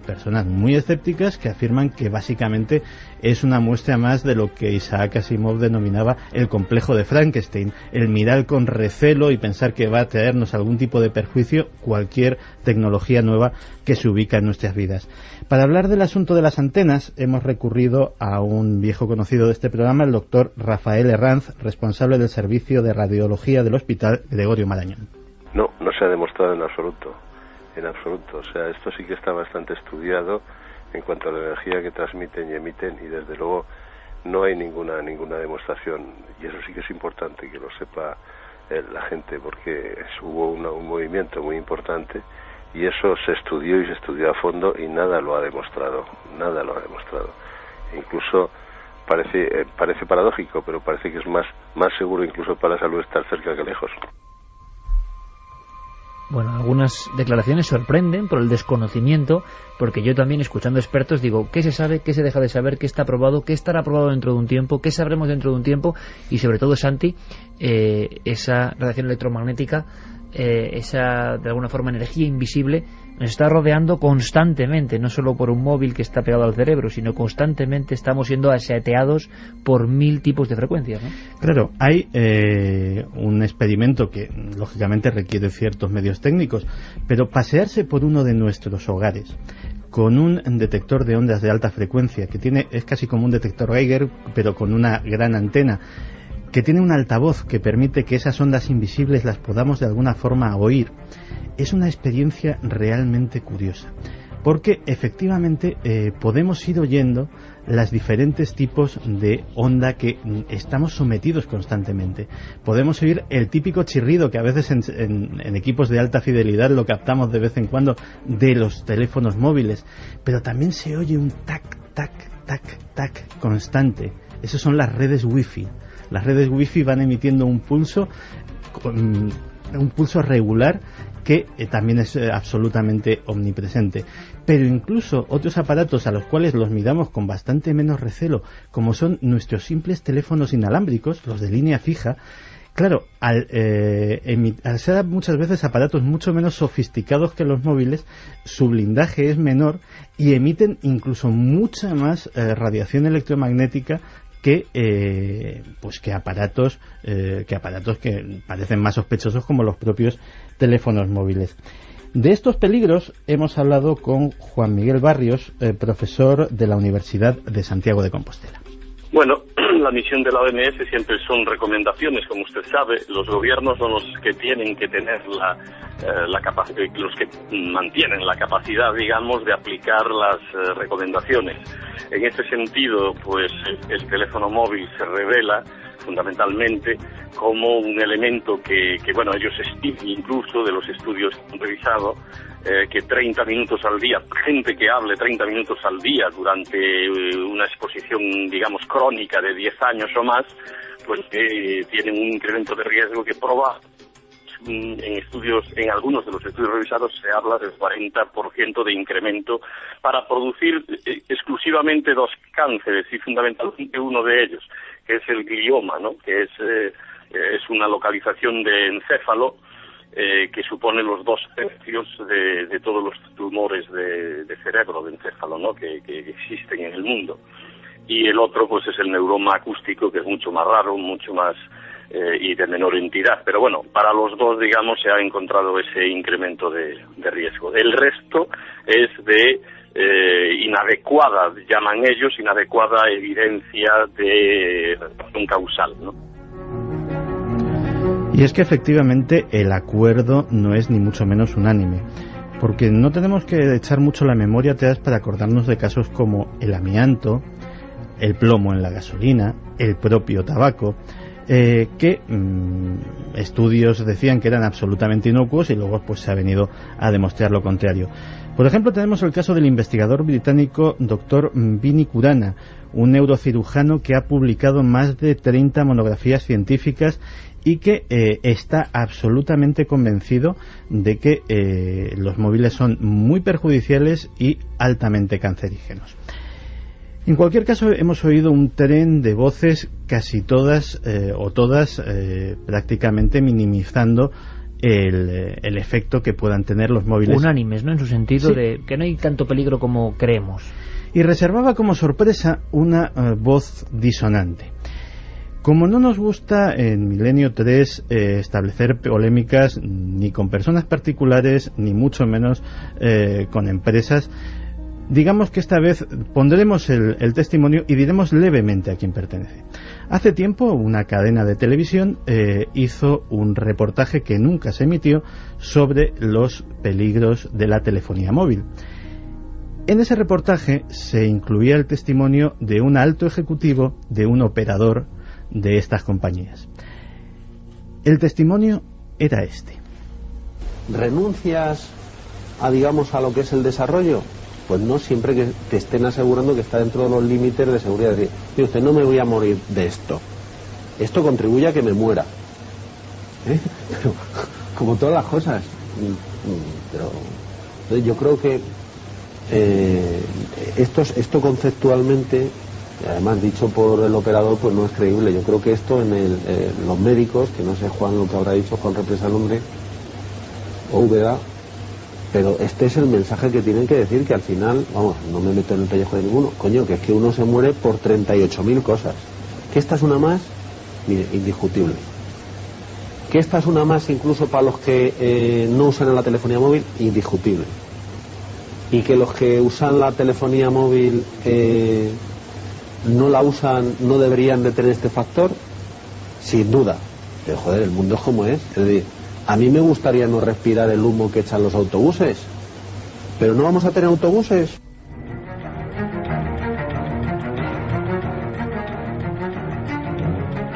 personas muy escépticas que afirman que básicamente es una muestra más de lo que Isaac Asimov denominaba el complejo de Frankenstein, el mirar con recelo y pensar que va a traernos algún tipo de perjuicio cualquier tecnología nueva que se ubica en nuestras vidas. Para hablar del asunto de las antenas, hemos recurrido a un viejo conocido de este programa, el doctor Rafael Herranz, responsable del servicio de radiología del Hospital Gregorio Marañón. No se ha demostrado en absoluto. O sea, esto sí que está bastante estudiado en cuanto a la energía que transmiten y emiten, y desde luego no hay ninguna demostración, y eso sí que es importante que lo sepa la gente, porque hubo un movimiento muy importante y eso se estudió a fondo y nada lo ha demostrado. Incluso parece paradójico, pero parece que es más seguro incluso para la salud estar cerca que lejos. Bueno, algunas declaraciones sorprenden por el desconocimiento, porque yo también, escuchando expertos, digo, ¿qué se sabe, qué se deja de saber, qué está aprobado, qué estará aprobado dentro de un tiempo, qué sabremos dentro de un tiempo? Y sobre todo, Santi, esa radiación electromagnética, esa, de alguna forma, energía invisible, nos está rodeando constantemente, no solo por un móvil que está pegado al cerebro, sino constantemente estamos siendo aseteados por 1000 tipos de frecuencias, ¿no? Claro, hay un experimento que lógicamente requiere ciertos medios técnicos, pero pasearse por uno de nuestros hogares con un detector de ondas de alta frecuencia que es casi como un detector Geiger, pero con una gran antena, que tiene un altavoz que permite que esas ondas invisibles las podamos de alguna forma oír, es una experiencia realmente curiosa, porque efectivamente podemos ir oyendo los diferentes tipos de onda que estamos sometidos constantemente. Podemos oír el típico chirrido que a veces en equipos de alta fidelidad lo captamos de vez en cuando de los teléfonos móviles, pero también se oye un tac, tac, tac, tac constante. Esas son las redes wifi. Las redes wifi van emitiendo un pulso regular que también es absolutamente omnipresente. Pero incluso otros aparatos a los cuales los miramos con bastante menos recelo, como son nuestros simples teléfonos inalámbricos, los de línea fija, claro, al ser muchas veces aparatos mucho menos sofisticados que los móviles, su blindaje es menor y emiten incluso mucha más radiación electromagnética que aparatos que parecen más sospechosos como los propios teléfonos móviles. De estos peligros hemos hablado con Juan Miguel Barrios, profesor de la Universidad de Santiago de Compostela. Bueno, la misión de la OMS siempre son recomendaciones, como usted sabe. Los gobiernos son los que tienen que tener la capacidad, los que mantienen la capacidad, digamos, de aplicar las recomendaciones. En este sentido, pues el teléfono móvil se revela fundamentalmente como un elemento que bueno, ellos estiman, incluso de los estudios que han revisado, que 30 minutos al día, gente que hable 30 minutos al día durante una exposición, digamos, crónica de 10 años o más, pues tienen un incremento de riesgo que en algunos de los estudios revisados se habla del 40% de incremento para producir exclusivamente 2 cánceres, y fundamentalmente uno de ellos, que es el glioma, ¿no? Que es una localización de encéfalo que supone los 2/3 de todos los tumores de cerebro, de encéfalo, ¿no? que existen en el mundo. Y el otro, pues, es el neuroma acústico, que es mucho más raro, mucho más y de menor entidad. Pero bueno, para los dos, digamos, se ha encontrado ese incremento de riesgo. El resto es de inadecuada, llaman ellos, inadecuada evidencia de razón causal, ¿no? Y es que efectivamente el acuerdo no es ni mucho menos unánime, porque no tenemos que echar mucho la memoria atrás para acordarnos de casos como el amianto, el plomo en la gasolina, el propio tabaco, que estudios decían que eran absolutamente inocuos y luego pues se ha venido a demostrar lo contrario. Por ejemplo, tenemos el caso del investigador británico Dr. Vini Kurana, un neurocirujano que ha publicado más de 30 monografías científicas y que está absolutamente convencido de que los móviles son muy perjudiciales y altamente cancerígenos. En cualquier caso, hemos oído un tren de voces, casi todas o todas prácticamente minimizando el efecto que puedan tener los móviles. Unánimes, ¿no? En su sentido, sí, de que no hay tanto peligro como creemos. Y reservaba como sorpresa una voz disonante. Como no nos gusta en Milenio 3 establecer polémicas ni con personas particulares, ni mucho menos con empresas, digamos que esta vez pondremos el testimonio y diremos levemente a quién pertenece. Hace tiempo una cadena de televisión hizo un reportaje que nunca se emitió sobre los peligros de la telefonía móvil. En ese reportaje se incluía el testimonio de un alto ejecutivo de un operador de estas compañías. El testimonio era este. ¿Renuncias a, digamos, a lo que es el desarrollo? Pues no, siempre que te estén asegurando que está dentro de los límites de seguridad. Mire usted, no me voy a morir de esto. Esto contribuye a que me muera. Pero, como todas las cosas. Pero yo creo que esto conceptualmente, además dicho por el operador, pues no es creíble. Yo creo que esto en los médicos, que no sé Juan lo que habrá dicho, Juan represa el nombre, o Úbeda, pero este es el mensaje que tienen que decir, que al final, vamos, no me meto en el pellejo de ninguno, coño, que es que uno se muere por 38.000 cosas. Que esta es una más, mire, indiscutible. Que esta es una más incluso para los que no usan la telefonía móvil, indiscutible. Y que los que usan la telefonía móvil no la usan, no deberían de tener este factor, sin duda. Pero joder, el mundo es como es. Es decir, a mí me gustaría no respirar el humo que echan los autobuses, pero no vamos a tener autobuses.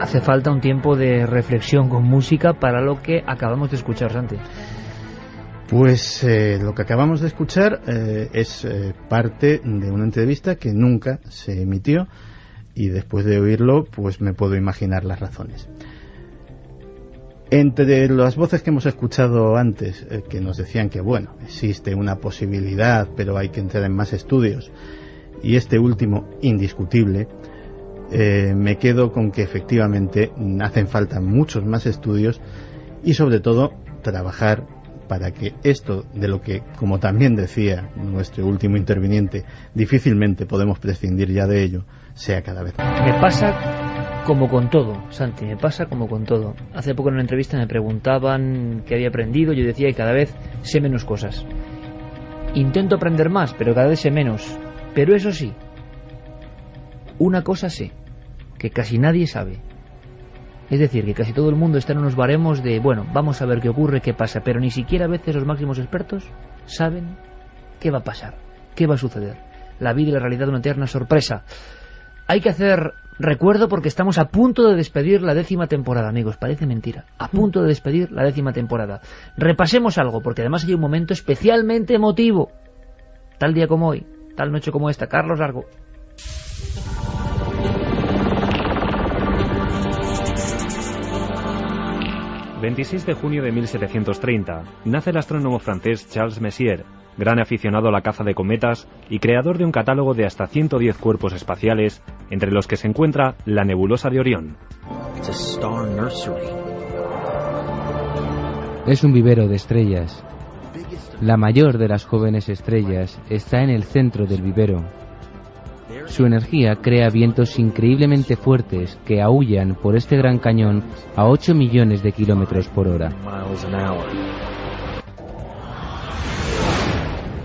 Hace falta un tiempo de reflexión con música para lo que acabamos de escuchar, Santi. Pues lo que acabamos de escuchar es parte de una entrevista que nunca se emitió, y después de oírlo pues me puedo imaginar las razones. Entre las voces que hemos escuchado antes, que nos decían que bueno, existe una posibilidad, pero hay que entrar en más estudios, y este último indiscutible, me quedo con que efectivamente hacen falta muchos más estudios y sobre todo trabajar para que esto, de lo que, como también decía nuestro último interviniente, difícilmente podemos prescindir ya de ello, sea cada vez más. Me pasa como con todo, Santi, me pasa como con todo. Hace poco en una entrevista me preguntaban qué había aprendido, yo decía que cada vez sé menos cosas. Intento aprender más, pero cada vez sé menos. Pero eso sí, una cosa sé, que casi nadie sabe. Es decir, que casi todo el mundo está en unos baremos de, bueno, vamos a ver qué ocurre, qué pasa, pero ni siquiera a veces los máximos expertos saben qué va a pasar, qué va a suceder. La vida y la realidad una eterna sorpresa. Hay que hacer recuerdo porque estamos a punto de despedir la 10ª temporada, amigos, parece mentira. A punto de despedir la 10ª temporada. Repasemos algo, porque además hay un momento especialmente emotivo. Tal día como hoy, tal noche como esta. Carlos Largo. ...26 de junio de 1730... nace el astrónomo francés Charles Messier... gran aficionado a la caza de cometas y creador de un catálogo de hasta 110 cuerpos espaciales, entre los que se encuentra la nebulosa de Orión. Es un vivero de estrellas. La mayor de las jóvenes estrellas está en el centro del vivero. Su energía crea vientos increíblemente fuertes que aúllan por este gran cañón a 8 millones de kilómetros por hora.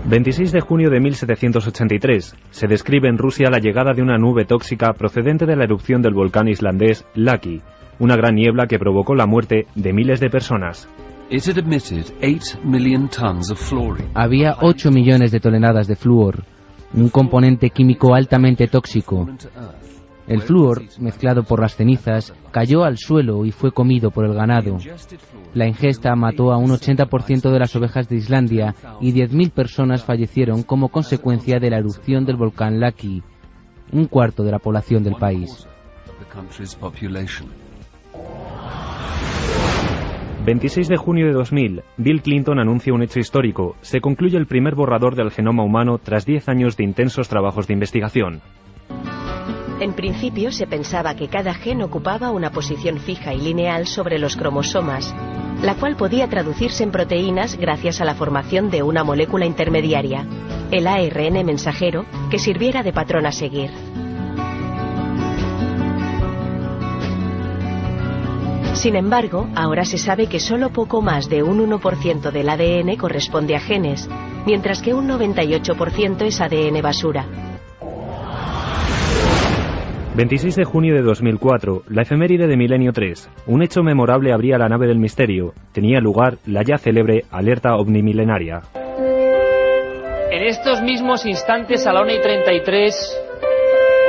26 de junio de 1783. Se describe en Rusia la llegada de una nube tóxica procedente de la erupción del volcán islandés Laki, una gran niebla que provocó la muerte de miles de personas. Había 8 millones de toneladas de flúor, un componente químico altamente tóxico. El flúor, mezclado por las cenizas, cayó al suelo y fue comido por el ganado. La ingesta mató a un 80% de las ovejas de Islandia y 10.000 personas fallecieron como consecuencia de la erupción del volcán Laki, un cuarto de la población del país. 26 de junio de 2000, Bill Clinton anuncia un hecho histórico. Se concluye el primer borrador del genoma humano tras 10 años de intensos trabajos de investigación. En principio se pensaba que cada gen ocupaba una posición fija y lineal sobre los cromosomas, la cual podía traducirse en proteínas gracias a la formación de una molécula intermediaria, el ARN mensajero, que sirviera de patrón a seguir. Sin embargo, ahora se sabe que solo poco más de un 1% del ADN corresponde a genes, mientras que un 98% es ADN basura. 26 de junio de 2004, la efeméride de Milenio 3. Un hecho memorable abría la nave del misterio. Tenía lugar la ya célebre alerta ovnimilenaria. En estos mismos instantes, a la 1:33,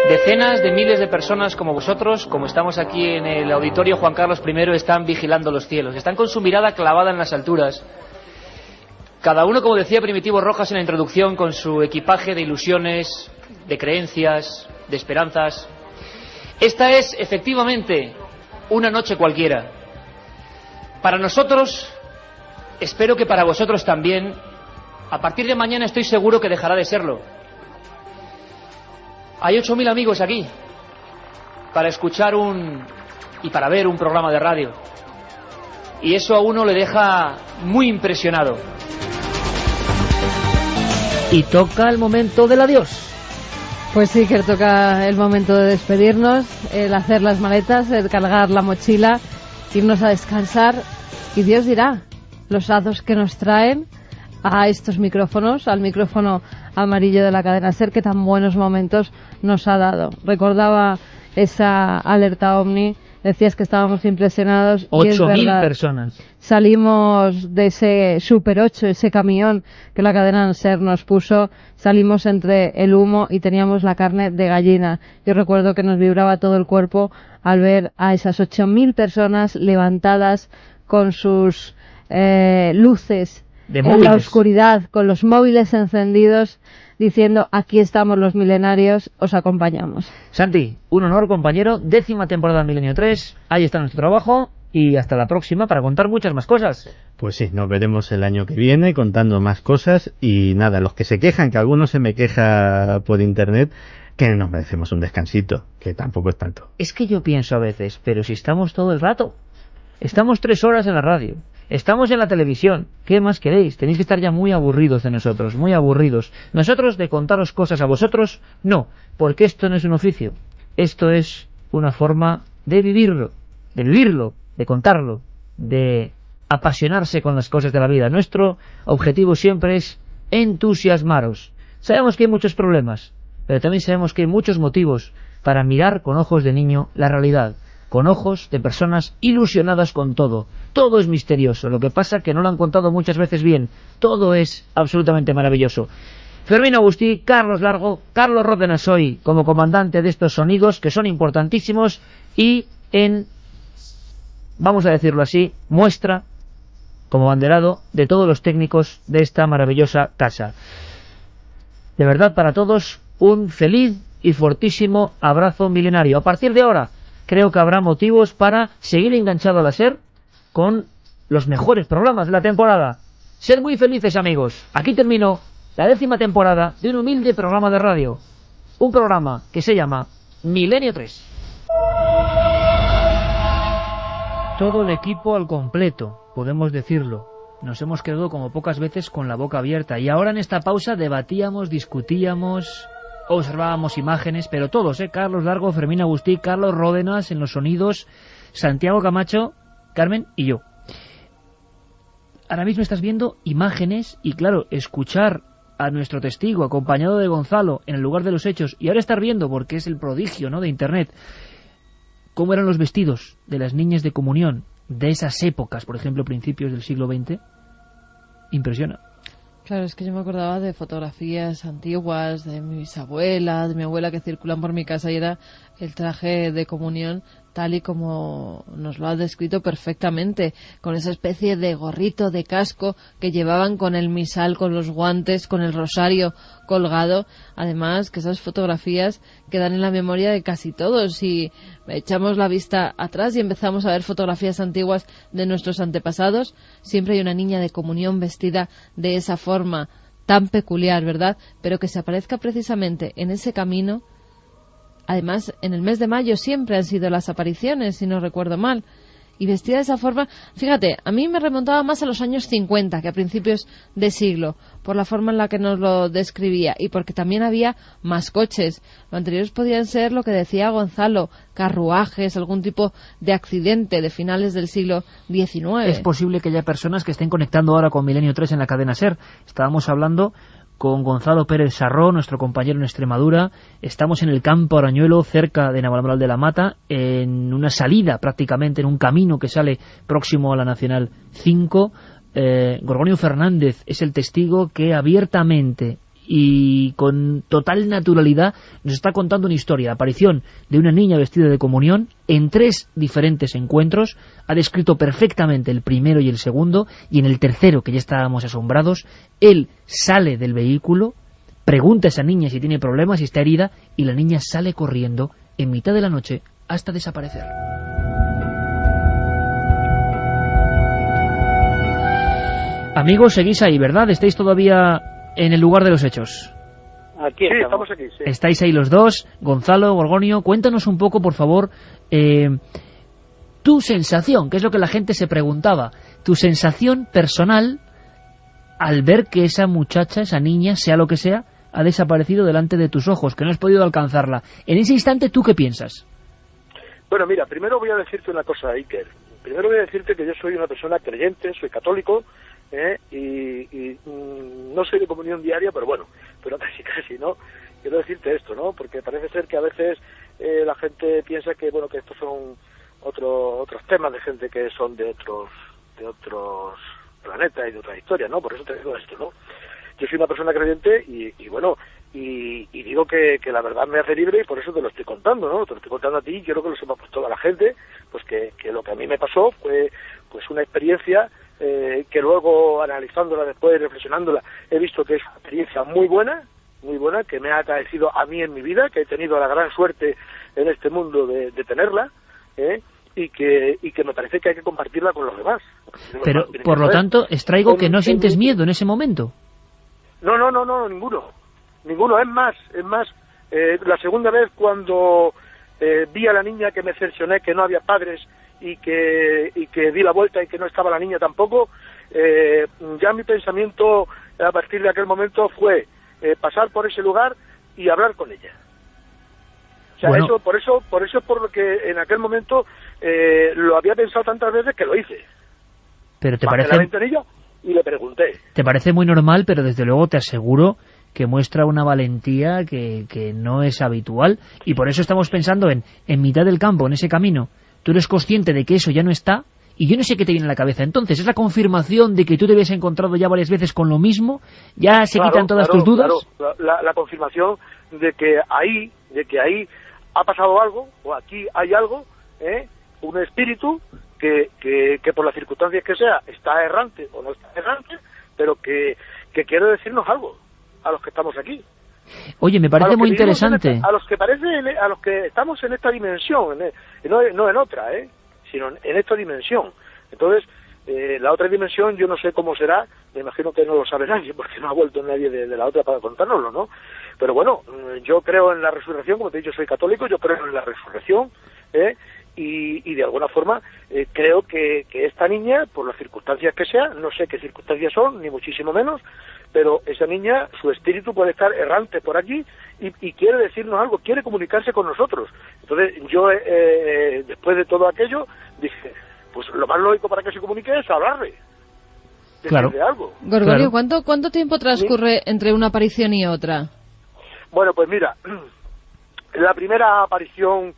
decenas de miles de personas como vosotros, como estamos aquí en el auditorio Juan Carlos I, están vigilando los cielos. Están con su mirada clavada en las alturas. Cada uno, como decía Primitivo Rojas en la introducción, con su equipaje de ilusiones, de creencias, de esperanzas. Esta es, efectivamente, una noche cualquiera. Para nosotros, espero que para vosotros también, a partir de mañana estoy seguro que dejará de serlo. Hay 8.000 amigos aquí para escuchar y para ver un programa de radio. Y eso a uno le deja muy impresionado. Y toca el momento del adiós. Pues sí, que toca el momento de despedirnos, el hacer las maletas, el cargar la mochila, irnos a descansar. Y Dios dirá los hados que nos traen a estos micrófonos, al micrófono amarillo de la cadena SER, que tan buenos momentos nos ha dado. Recordaba esa alerta OVNI, decías que estábamos impresionados. 8.000 personas. Salimos de ese Super 8, ese camión que la cadena SER nos puso, salimos entre el humo y teníamos la carne de gallina. Yo recuerdo que nos vibraba todo el cuerpo al ver a esas 8.000 personas levantadas con sus luces en la oscuridad, con los móviles encendidos, diciendo: aquí estamos los milenarios, os acompañamos. Santi, un honor, compañero. 10ª temporada Milenio 3. Ahí está nuestro trabajo y hasta la próxima para contar muchas más cosas. Pues sí, nos veremos el año que viene contando más cosas. Y nada, los que se quejan, que algunos se me queja por internet, que nos merecemos un descansito, que tampoco es tanto. Es que yo pienso a veces, pero si estamos todo el rato, estamos 3 horas en la radio, estamos en la televisión, ¿qué más queréis? Tenéis que estar ya muy aburridos de nosotros, muy aburridos. Nosotros de contaros cosas a vosotros, no, porque esto no es un oficio, esto es una forma de vivirlo, de contarlo, de apasionarse con las cosas de la vida. Nuestro objetivo siempre es entusiasmaros. Sabemos que hay muchos problemas, pero también sabemos que hay muchos motivos para mirar con ojos de niño la realidad, con ojos de personas ilusionadas con todo. Todo es misterioso, lo que pasa que no lo han contado muchas veces bien. Todo es absolutamente maravilloso. Fermín Agustí, Carlos Largo, Carlos Ródenas hoy como comandante de estos sonidos que son importantísimos y vamos a decirlo así, muestra como banderado de todos los técnicos de esta maravillosa casa. De verdad, para todos, un feliz y fortísimo abrazo milenario. A partir de ahora, creo que habrá motivos para seguir enganchado a la SER con los mejores programas de la temporada. Sed muy felices, amigos. Aquí terminó la 10ª temporada de un humilde programa de radio. Un programa que se llama Milenio 3. Todo el equipo al completo, podemos decirlo. Nos hemos quedado como pocas veces con la boca abierta. Y ahora en esta pausa debatíamos, discutíamos, observábamos imágenes, pero todos, Carlos Largo, Fermín Agustí, Carlos Ródenas en los sonidos, Santiago Camacho, Carmen y yo. Ahora mismo estás viendo imágenes y, claro, escuchar a nuestro testigo acompañado de Gonzalo en el lugar de los hechos, y ahora estar viendo, porque es el prodigio, ¿no?, de Internet, cómo eran los vestidos de las niñas de comunión de esas épocas, por ejemplo, principios del siglo XX, impresiona. Claro, es que yo me acordaba de fotografías antiguas, de mi bisabuela, de mi abuela, que circulan por mi casa, y era el traje de comunión tal y como nos lo ha descrito perfectamente, con esa especie de gorrito, de casco que llevaban, con el misal, con los guantes, con el rosario colgado. Además, que esas fotografías quedan en la memoria de casi todos. Si echamos la vista atrás y empezamos a ver fotografías antiguas de nuestros antepasados, siempre hay una niña de comunión vestida de esa forma tan peculiar, ¿verdad? Pero que se aparezca precisamente en ese camino. Además, en el mes de mayo siempre han sido las apariciones, si no recuerdo mal. Y vestida de esa forma, fíjate, a mí me remontaba más a los años 50 que a principios de siglo, por la forma en la que nos lo describía, y porque también había más coches. Lo anteriores podían ser, lo que decía Gonzalo, carruajes, algún tipo de accidente de finales del siglo XIX. Es posible que haya personas que estén conectando ahora con Milenio 3 en la cadena SER. Estábamos hablando con Gonzalo Pérez Sarró, nuestro compañero en Extremadura. Estamos en el campo Arañuelo, cerca de Navalmoral de la Mata, en una salida prácticamente, en un camino que sale próximo a la Nacional 5. Gorgonio Fernández es el testigo que abiertamente y con total naturalidad nos está contando una historia, la aparición de una niña vestida de comunión en 3 diferentes encuentros. Ha descrito perfectamente el primero y el segundo, y en el tercero, que ya estábamos asombrados, él sale del vehículo, pregunta a esa niña si tiene problemas, si está herida, y la niña sale corriendo en mitad de la noche hasta desaparecer. Amigos, seguís ahí, ¿verdad? ¿Estáis todavía en el lugar de los hechos? Aquí estamos aquí, sí. Estáis ahí los dos. Gonzalo, Gorgonio, cuéntanos un poco, por favor, tu sensación, que es lo que la gente se preguntaba, tu sensación personal al ver que esa muchacha, esa niña, sea lo que sea, ha desaparecido delante de tus ojos, que no has podido alcanzarla. En ese instante, ¿tú qué piensas? Bueno, mira, primero voy a decirte una cosa, Iker. Primero voy a decirte que yo soy una persona creyente, soy católico, y no soy de comunión diaria, pero bueno, pero casi, ¿no? Quiero decirte esto, ¿no? Porque parece ser que a veces la gente piensa que, bueno, que estos son otros temas de gente que son de otros planetas y de otras historias, ¿no? Por eso te digo esto, ¿no? Yo soy una persona creyente y bueno, y digo que la verdad me hace libre, y por eso te lo estoy contando, ¿no? Te lo estoy contando a ti, y quiero que lo sepa pues toda la gente, pues que lo que a mí me pasó fue pues una experiencia que luego, analizándola después, reflexionándola, he visto que es una experiencia muy buena, que me ha acaecido a mí en mi vida, que he tenido la gran suerte en este mundo de tenerla, y que me parece que hay que compartirla con los demás. Pero, por lo tanto, extraigo que no sientes miedo en ese momento. No, ninguno. Es más, la segunda vez cuando vi a la niña, que me cercioné que no había padres y que di la vuelta y que no estaba la niña tampoco, ya mi pensamiento a partir de aquel momento fue pasar por ese lugar y hablar con ella. O sea, bueno, eso, por eso es por lo que en aquel momento lo había pensado tantas veces que lo hice. pero te Bajé la parece, ventanilla y le pregunté. te parece muy normal, pero desde luego te aseguro que muestra una valentía que no es habitual, y por eso estamos pensando en mitad del campo, en ese camino. Tú eres consciente de que eso ya no está, y yo no sé qué te viene a la cabeza. Entonces, ¿es la confirmación de que tú te habías encontrado ya varias veces con lo mismo? ¿Ya se quitan todas tus dudas? Claro, la confirmación de que ahí ha pasado algo, o aquí hay algo, un espíritu que por las circunstancias que sea, está errante o no está errante, pero que quiere decirnos algo a los que estamos aquí. Oye, me parece muy interesante. A los que estamos en esta dimensión, no en otra, sino en esta dimensión. Entonces, la otra dimensión yo no sé cómo será, me imagino que no lo sabe nadie, porque no ha vuelto nadie de la otra para contárnoslo, ¿no? Pero bueno, yo creo en la resurrección, como te he dicho, soy católico, yo creo en la resurrección, y de alguna forma creo que esta niña, por las circunstancias que sea, no sé qué circunstancias son, ni muchísimo menos, pero esa niña, su espíritu puede estar errante por aquí y quiere decirnos algo, quiere comunicarse con nosotros. Entonces yo, después de todo aquello, dije, pues lo más lógico para que se comunique es hablarle. Claro. De algo. Gorgonio, Claro. ¿cuánto tiempo transcurre entre una aparición y otra? Bueno, pues mira, la primera aparición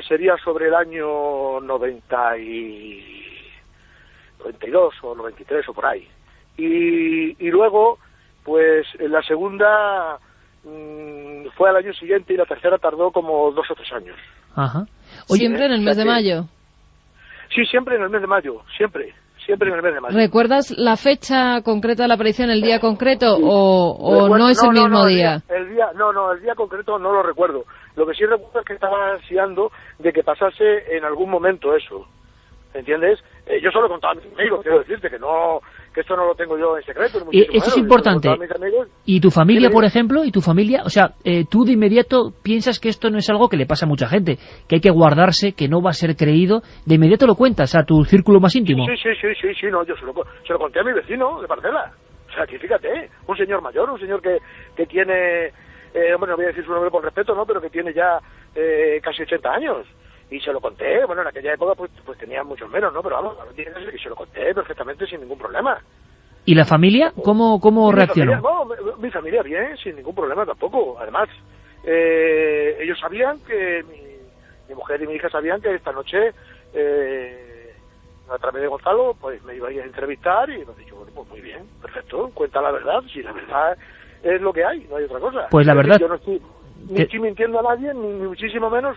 sería sobre el año 92 o 93 o por ahí. Y luego, pues la segunda fue al año siguiente y la tercera tardó como 2 o 3 años. Ajá. Oye, ¿siempre en el mes de mayo? Sí, siempre en el mes de mayo, siempre en el mes de mayo. ¿Recuerdas la fecha concreta de la aparición, el día concreto, o no es el mismo día? El día concreto no lo recuerdo. Lo que sí recuerdo es que estaba ansiando de que pasase en algún momento eso. ¿Entiendes? Yo solo contaba a mis amigos, quiero decirte que esto no lo tengo yo en secreto. Eso es importante. ¿Y tu familia, por ejemplo? ¿Y tu familia? O sea, tú de inmediato piensas que esto no es algo que le pasa a mucha gente, que hay que guardarse, que no va a ser creído. De inmediato lo cuentas a tu círculo más íntimo. Sí, no, yo se lo conté a mi vecino de parcela. O sea, que fíjate, un señor mayor, un señor que tiene, bueno, no voy a decir su nombre por respeto, ¿no? Pero que tiene ya casi 80 años. Y se lo conté, bueno, en aquella época pues tenía muchos menos, ¿no? Pero vamos, que se lo conté perfectamente sin ningún problema. ¿Y la familia? ¿Cómo reaccionó? Mi familia bien, sin ningún problema tampoco. Además, ellos sabían que, mi mujer y mi hija sabían que esta noche, a través de Gonzalo, pues me iba a ir a entrevistar y me han dicho, bueno, pues muy bien, perfecto, cuenta la verdad, si la verdad es lo que hay, no hay otra cosa. Pues la verdad... Yo no estoy estoy mintiendo a nadie, ni muchísimo menos.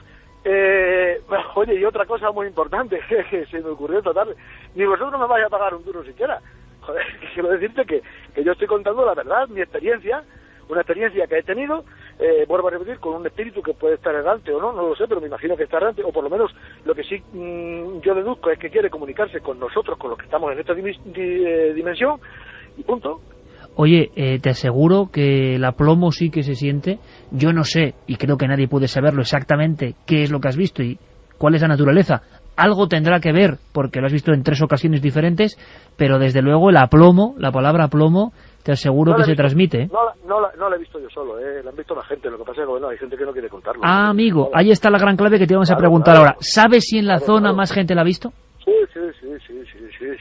Oye, y otra cosa muy importante que se me ocurrió esta tarde, ni vosotros me vais a pagar un duro siquiera. Joder, quiero decirte que yo estoy contando la verdad, mi experiencia, una experiencia que he tenido, vuelvo a repetir, con un espíritu que puede estar errante o no lo sé, pero me imagino que está errante, o por lo menos lo que sí yo deduzco es que quiere comunicarse con nosotros, con los que estamos en esta dimensión, y punto. Oye, te aseguro que el aplomo sí que se siente. Yo no sé, y creo que nadie puede saberlo exactamente, qué es lo que has visto y cuál es la naturaleza. Algo tendrá que ver, porque lo has visto en 3 ocasiones diferentes, pero desde luego el aplomo, la palabra aplomo, te aseguro que se transmite. No la he visto yo solo, la han visto la gente. Lo que pasa es que bueno, hay gente que no quiere contarlo. Ah, amigo, ahí está la gran clave que te vamos a preguntar ahora. ¿Sabes si en la zona más gente la ha visto? Sí,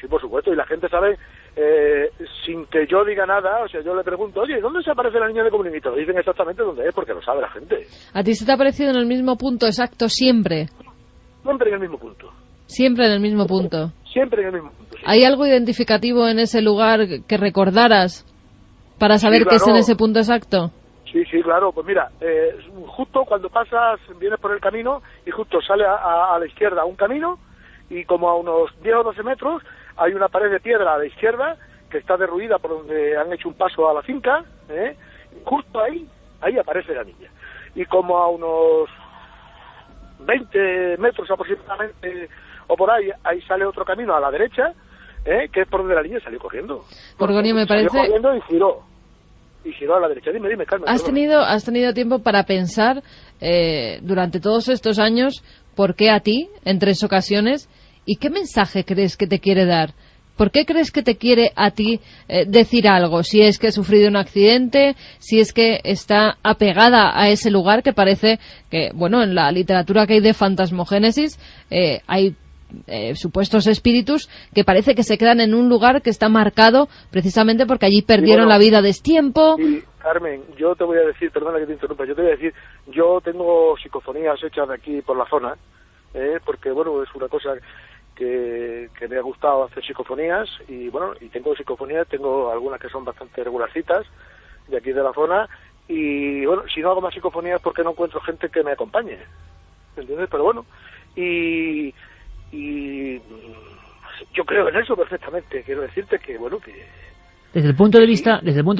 por supuesto. Y la gente sabe, sin que yo diga nada, o sea, yo le pregunto, oye, ¿dónde se aparece la niña de Comunicito? Dicen exactamente dónde es, porque lo sabe la gente. ¿A ti se te ha parecido en el mismo punto exacto siempre? Siempre en el mismo punto. Siempre en el mismo punto. Siempre en el mismo punto. Sí. ¿Hay algo identificativo en ese lugar que recordaras para saber claro. qué es en ese punto exacto? Sí, claro. Pues mira, justo cuando pasas, vienes por el camino y justo sale a la izquierda un camino y como a unos 10 o 12 metros hay una pared de piedra a la izquierda que está derruida por donde han hecho un paso a la finca, justo ahí aparece la niña. Y como a unos 20 metros aproximadamente o por ahí sale otro camino a la derecha, que es por donde la niña salió corriendo. Gorgonio, me parece... Salió corriendo y giró a la derecha. Dime, Carmen. ¿Has tenido tiempo para pensar durante todos estos años por qué a ti, en 3 ocasiones, y qué mensaje crees que te quiere dar? ¿Por qué crees que te quiere a ti decir algo? Si es que ha sufrido un accidente, si es que está apegada a ese lugar que parece que, bueno, en la literatura que hay de fantasmogénesis hay supuestos espíritus que parece que se quedan en un lugar que está marcado precisamente porque allí perdieron la vida a destiempo. Sí, Carmen, yo te voy a decir, perdona que te interrumpa, yo te voy a decir, yo tengo psicofonías hechas de aquí por la zona, porque, bueno, es una cosa que me ha gustado hacer psicofonías y, bueno, y tengo psicofonías, tengo algunas que son bastante regularcitas de aquí de la zona y, bueno, si no hago más psicofonías porque no encuentro gente que me acompañe, ¿entiendes? Pero bueno, y yo creo en eso perfectamente. Quiero decirte que, bueno, que desde el punto de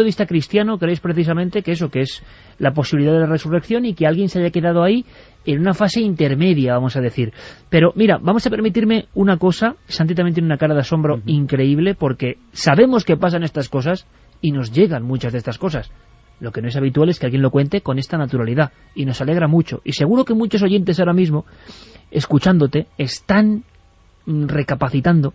vista cristiano, creéis precisamente que eso, que es la posibilidad de la resurrección y que alguien se haya quedado ahí en una fase intermedia, vamos a decir. Pero mira, vamos a permitirme una cosa. Santi también tiene una cara de asombro increíble, porque sabemos que pasan estas cosas y nos llegan muchas de estas cosas. Lo que no es habitual es que alguien lo cuente con esta naturalidad, y nos alegra mucho. Y seguro que muchos oyentes ahora mismo, escuchándote, están recapacitando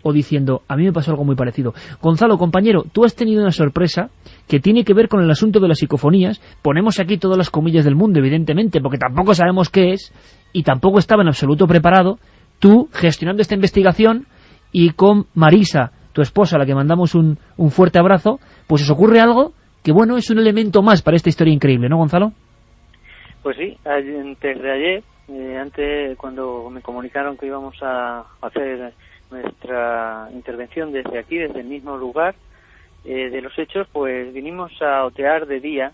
o diciendo, a mí me pasó algo muy parecido. Gonzalo, compañero, tú has tenido una sorpresa que tiene que ver con el asunto de las psicofonías. Ponemos aquí todas las comillas del mundo, evidentemente, porque tampoco sabemos qué es, y tampoco estaba en absoluto preparado. Tú, gestionando esta investigación, y con Marisa, tu esposa, a la que mandamos un fuerte abrazo, pues os ocurre algo que, bueno, es un elemento más para esta historia increíble, ¿no, Gonzalo? Pues sí, antes de ayer, cuando me comunicaron que íbamos a hacer nuestra intervención desde aquí, desde el mismo lugar de los hechos, pues vinimos a otear de día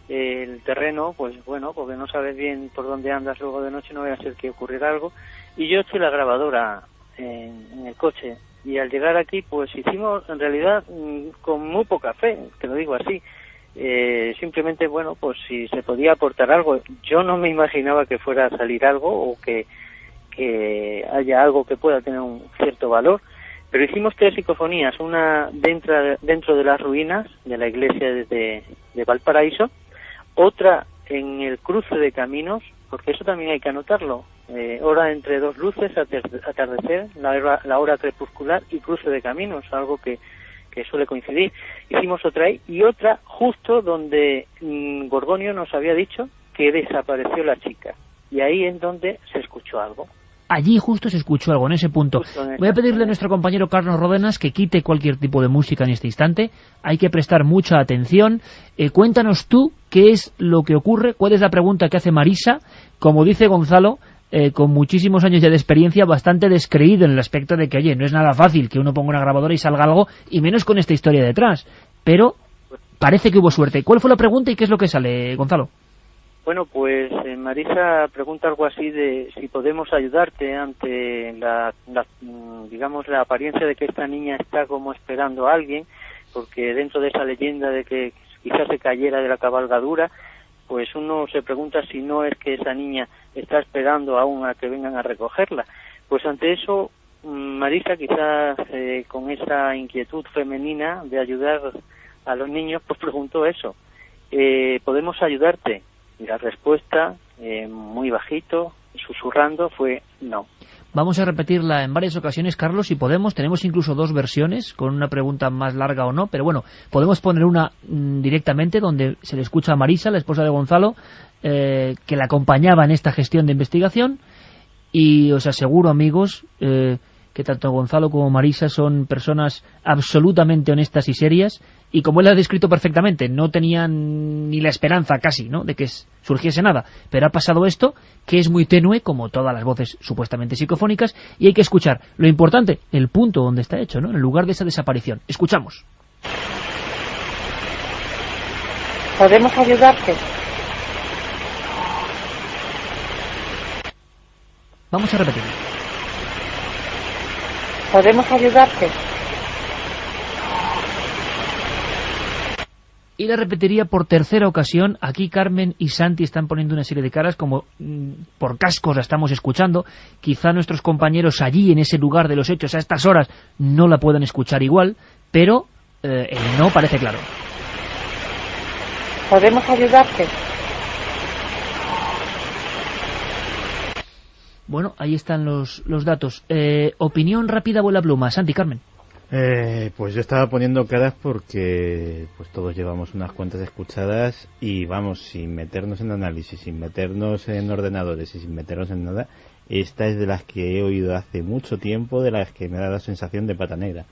el terreno, pues bueno, porque no sabes bien por dónde andas luego de noche, no vaya a ser que ocurriera algo, y yo eché la grabadora en el coche, y al llegar aquí pues hicimos en realidad con muy poca fe, te lo digo así, simplemente, bueno, pues si se podía aportar algo. Yo no me imaginaba que fuera a salir algo o que haya algo que pueda tener un cierto valor, pero hicimos 3 psicofonías, una dentro de las ruinas de la iglesia de Valparaíso, otra en el cruce de caminos, porque eso también hay que anotarlo, hora entre 2 luces, atardecer, la hora crepuscular y cruce de caminos, algo que suele coincidir. Hicimos otra ahí y otra justo donde Gorgonio nos había dicho que desapareció la chica, y ahí es donde se escuchó algo. Allí justo se escuchó algo, en ese punto. Voy a pedirle a nuestro compañero Carlos Ródenas que quite cualquier tipo de música en este instante. Hay que prestar mucha atención. Cuéntanos tú qué es lo que ocurre, cuál es la pregunta que hace Marisa. Como dice Gonzalo, con muchísimos años ya de experiencia, bastante descreído en el aspecto de que, oye, no es nada fácil que uno ponga una grabadora y salga algo, y menos con esta historia detrás. Pero parece que hubo suerte. ¿Cuál fue la pregunta y qué es lo que sale, Gonzalo? Bueno, pues Marisa pregunta algo así de si podemos ayudarte ante digamos, la apariencia de que esta niña está como esperando a alguien, porque dentro de esa leyenda de que quizás se cayera de la cabalgadura, pues uno se pregunta si no es que esa niña está esperando aún a que vengan a recogerla. Pues ante eso, Marisa, quizás con esa inquietud femenina de ayudar a los niños, pues preguntó eso. ¿Podemos ayudarte? Y la respuesta, muy bajito, susurrando, fue no. Vamos a repetirla en varias ocasiones, Carlos, si podemos. Tenemos incluso 2 versiones, con una pregunta más larga o no, pero bueno, podemos poner una directamente donde se le escucha a Marisa, la esposa de Gonzalo, que la acompañaba en esta gestión de investigación, y os aseguro, amigos, que tanto Gonzalo como Marisa son personas absolutamente honestas y serias, y como él ha descrito perfectamente, no tenían ni la esperanza casi, ¿no?, de que surgiese nada, pero ha pasado esto, que es muy tenue, como todas las voces supuestamente psicofónicas, y hay que escuchar, lo importante, el punto donde está hecho, ¿no?, en el lugar de esa desaparición. Escuchamos. ¿Podemos ayudarte? Vamos a repetir. ¿Podemos ayudarte? Y la repetiría por tercera ocasión. Aquí Carmen y Santi están poniendo una serie de caras, como por cascos la estamos escuchando. Quizá nuestros compañeros allí, en ese lugar de los hechos, a estas horas, no la puedan escuchar igual, pero el no parece claro. ¿Podemos ayudarte? Bueno, ahí están los datos. Opinión rápida, vuela pluma. Santi, Carmen. Pues yo estaba poniendo caras porque pues todos llevamos unas cuantas escuchadas y vamos, sin meternos en análisis, sin meternos en ordenadores y sin meternos en nada, esta es de las que he oído hace mucho tiempo, de las que me da la sensación de pata negra.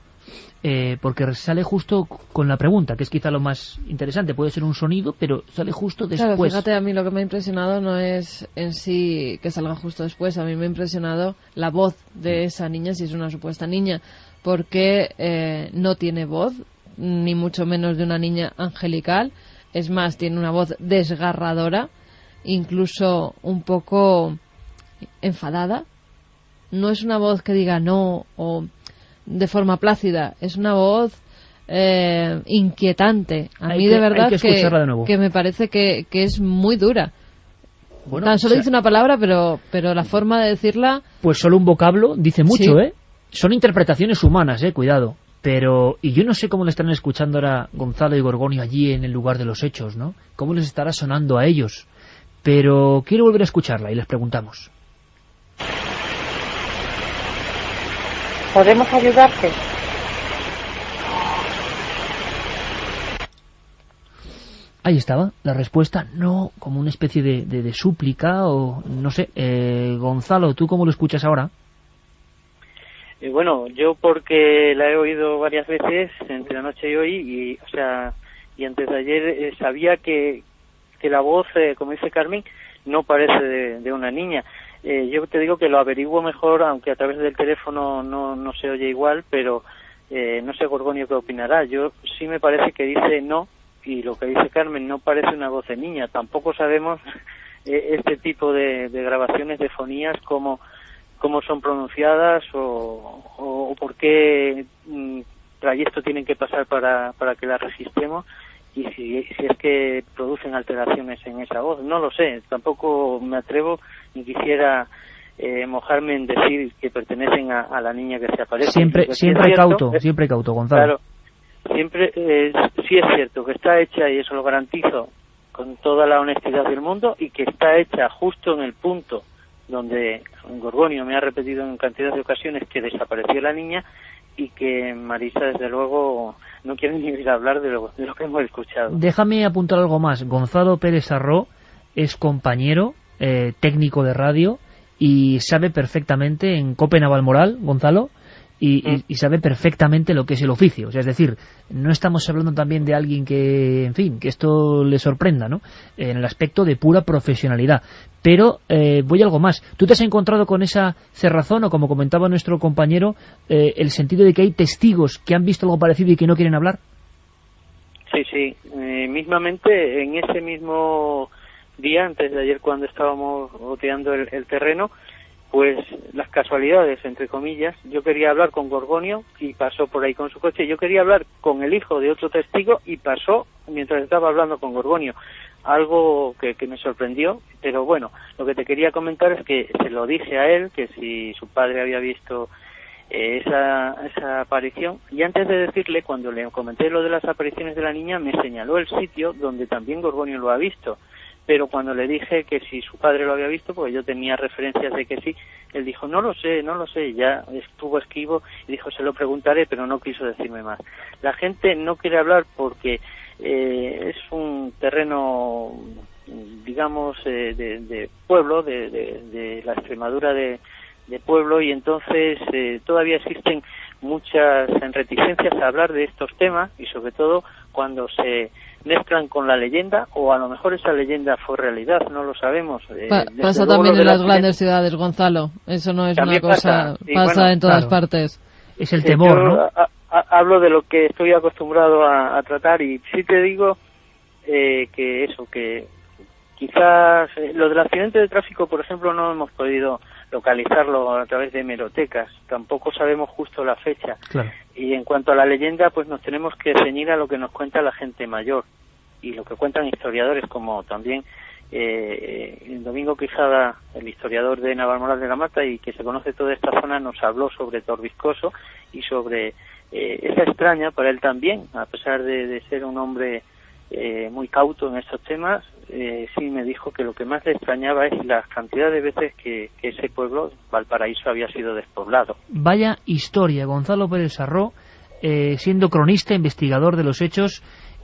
Porque sale justo con la pregunta, que es quizá lo más interesante. Puede ser un sonido, pero sale justo después. Claro, fíjate, a mí lo que me ha impresionado no es en sí que salga justo después. A mí me ha impresionado la voz de esa niña, si es una supuesta niña, porque no tiene voz, ni mucho menos de una niña angelical. Es más, tiene una voz desgarradora, incluso un poco enfadada. No es una voz que diga no o de forma plácida, es una voz inquietante. A mí de verdad que me parece que es muy dura. Bueno, tan solo dice una palabra, pero la forma de decirla... Pues solo un vocablo dice mucho, sí. Son interpretaciones humanas, cuidado. Pero, y yo no sé cómo le estarán escuchando ahora Gonzalo y Gorgonio allí en el lugar de los hechos, ¿no? Cómo les estará sonando a ellos. Pero quiero volver a escucharla y les preguntamos. ¿Podemos ayudarte? Ahí estaba, la respuesta, no, como una especie de súplica o no sé. Gonzalo, ¿tú cómo lo escuchas ahora? Bueno, yo porque la he oído varias veces entre anoche y hoy, y antes de ayer sabía que la voz, como dice Carmen, no parece de una niña. Yo te digo que lo averiguo mejor, aunque a través del teléfono no se oye igual, pero no sé, Gorgonio, qué opinará. Yo sí me parece que dice no, y lo que dice Carmen no parece una voz de niña. Tampoco sabemos este tipo de grabaciones de fonías, cómo son pronunciadas o por qué trayecto tienen que pasar para que las registremos, y si es que producen alteraciones en esa voz. No lo sé, tampoco me atrevo ni quisiera mojarme en decir que pertenecen a la niña que se aparece. Siempre cauto, Gonzalo. Claro, siempre sí es cierto que está hecha, y eso lo garantizo con toda la honestidad del mundo, y que está hecha justo en el punto donde Gorgonio me ha repetido en cantidad de ocasiones que desapareció la niña, y que Marisa, desde luego, no quiere ni oír hablar de lo que hemos escuchado. Déjame apuntar algo más. Gonzalo Pérez Arró es compañero técnico de radio y sabe perfectamente en COPE Navalmoral, Gonzalo, y sabe perfectamente lo que es el oficio. O sea, es decir, no estamos hablando también de alguien que, en fin, que esto le sorprenda, ¿no? En el aspecto de pura profesionalidad. Pero voy a algo más. ¿Tú te has encontrado con esa cerrazón, o como comentaba nuestro compañero, el sentido de que hay testigos que han visto algo parecido y que no quieren hablar? Sí. Mismamente, en ese mismo día, antes de ayer, cuando estábamos boteando el terreno, pues las casualidades, entre comillas, yo quería hablar con Gorgonio y pasó por ahí con su coche. Yo quería hablar con el hijo de otro testigo y pasó mientras estaba hablando con Gorgonio. Algo que me sorprendió, pero bueno, lo que te quería comentar es que se lo dije a él, que si su padre había visto esa aparición, y antes de decirle, cuando le comenté lo de las apariciones de la niña, me señaló el sitio donde también Gorgonio lo ha visto. Pero cuando le dije que si su padre lo había visto, porque yo tenía referencias de que sí, él dijo, no lo sé, ya estuvo esquivo y dijo, se lo preguntaré, pero no quiso decirme más. La gente no quiere hablar porque es un terreno, digamos, de pueblo, de la Extremadura de pueblo, y entonces todavía existen muchas reticencias a hablar de estos temas, y sobre todo cuando se mezclan con la leyenda, o a lo mejor esa leyenda fue realidad, no lo sabemos. Pasa también en las grandes ciudades, Gonzalo, eso no es una cosa, pasa en todas partes. Es el temor, ¿no? Hablo de lo que estoy acostumbrado a tratar, y sí te digo que quizás lo del accidente de tráfico, por ejemplo, no hemos podido localizarlo a través de hemerotecas, tampoco sabemos justo la fecha. Claro. Y en cuanto a la leyenda, pues nos tenemos que ceñir a lo que nos cuenta la gente mayor y lo que cuentan historiadores, como también el Domingo Quijada, el historiador de Navalmoral de la Mata, y que se conoce toda esta zona, nos habló sobre Torbiscoso y sobre esa extraña, para él también, a pesar de ser un hombre muy cauto en estos temas, sí me dijo que lo que más le extrañaba es la cantidad de veces que ese pueblo, Valparaíso, había sido despoblado. Vaya historia, Gonzalo Pérez Arró, siendo cronista, investigador de los hechos,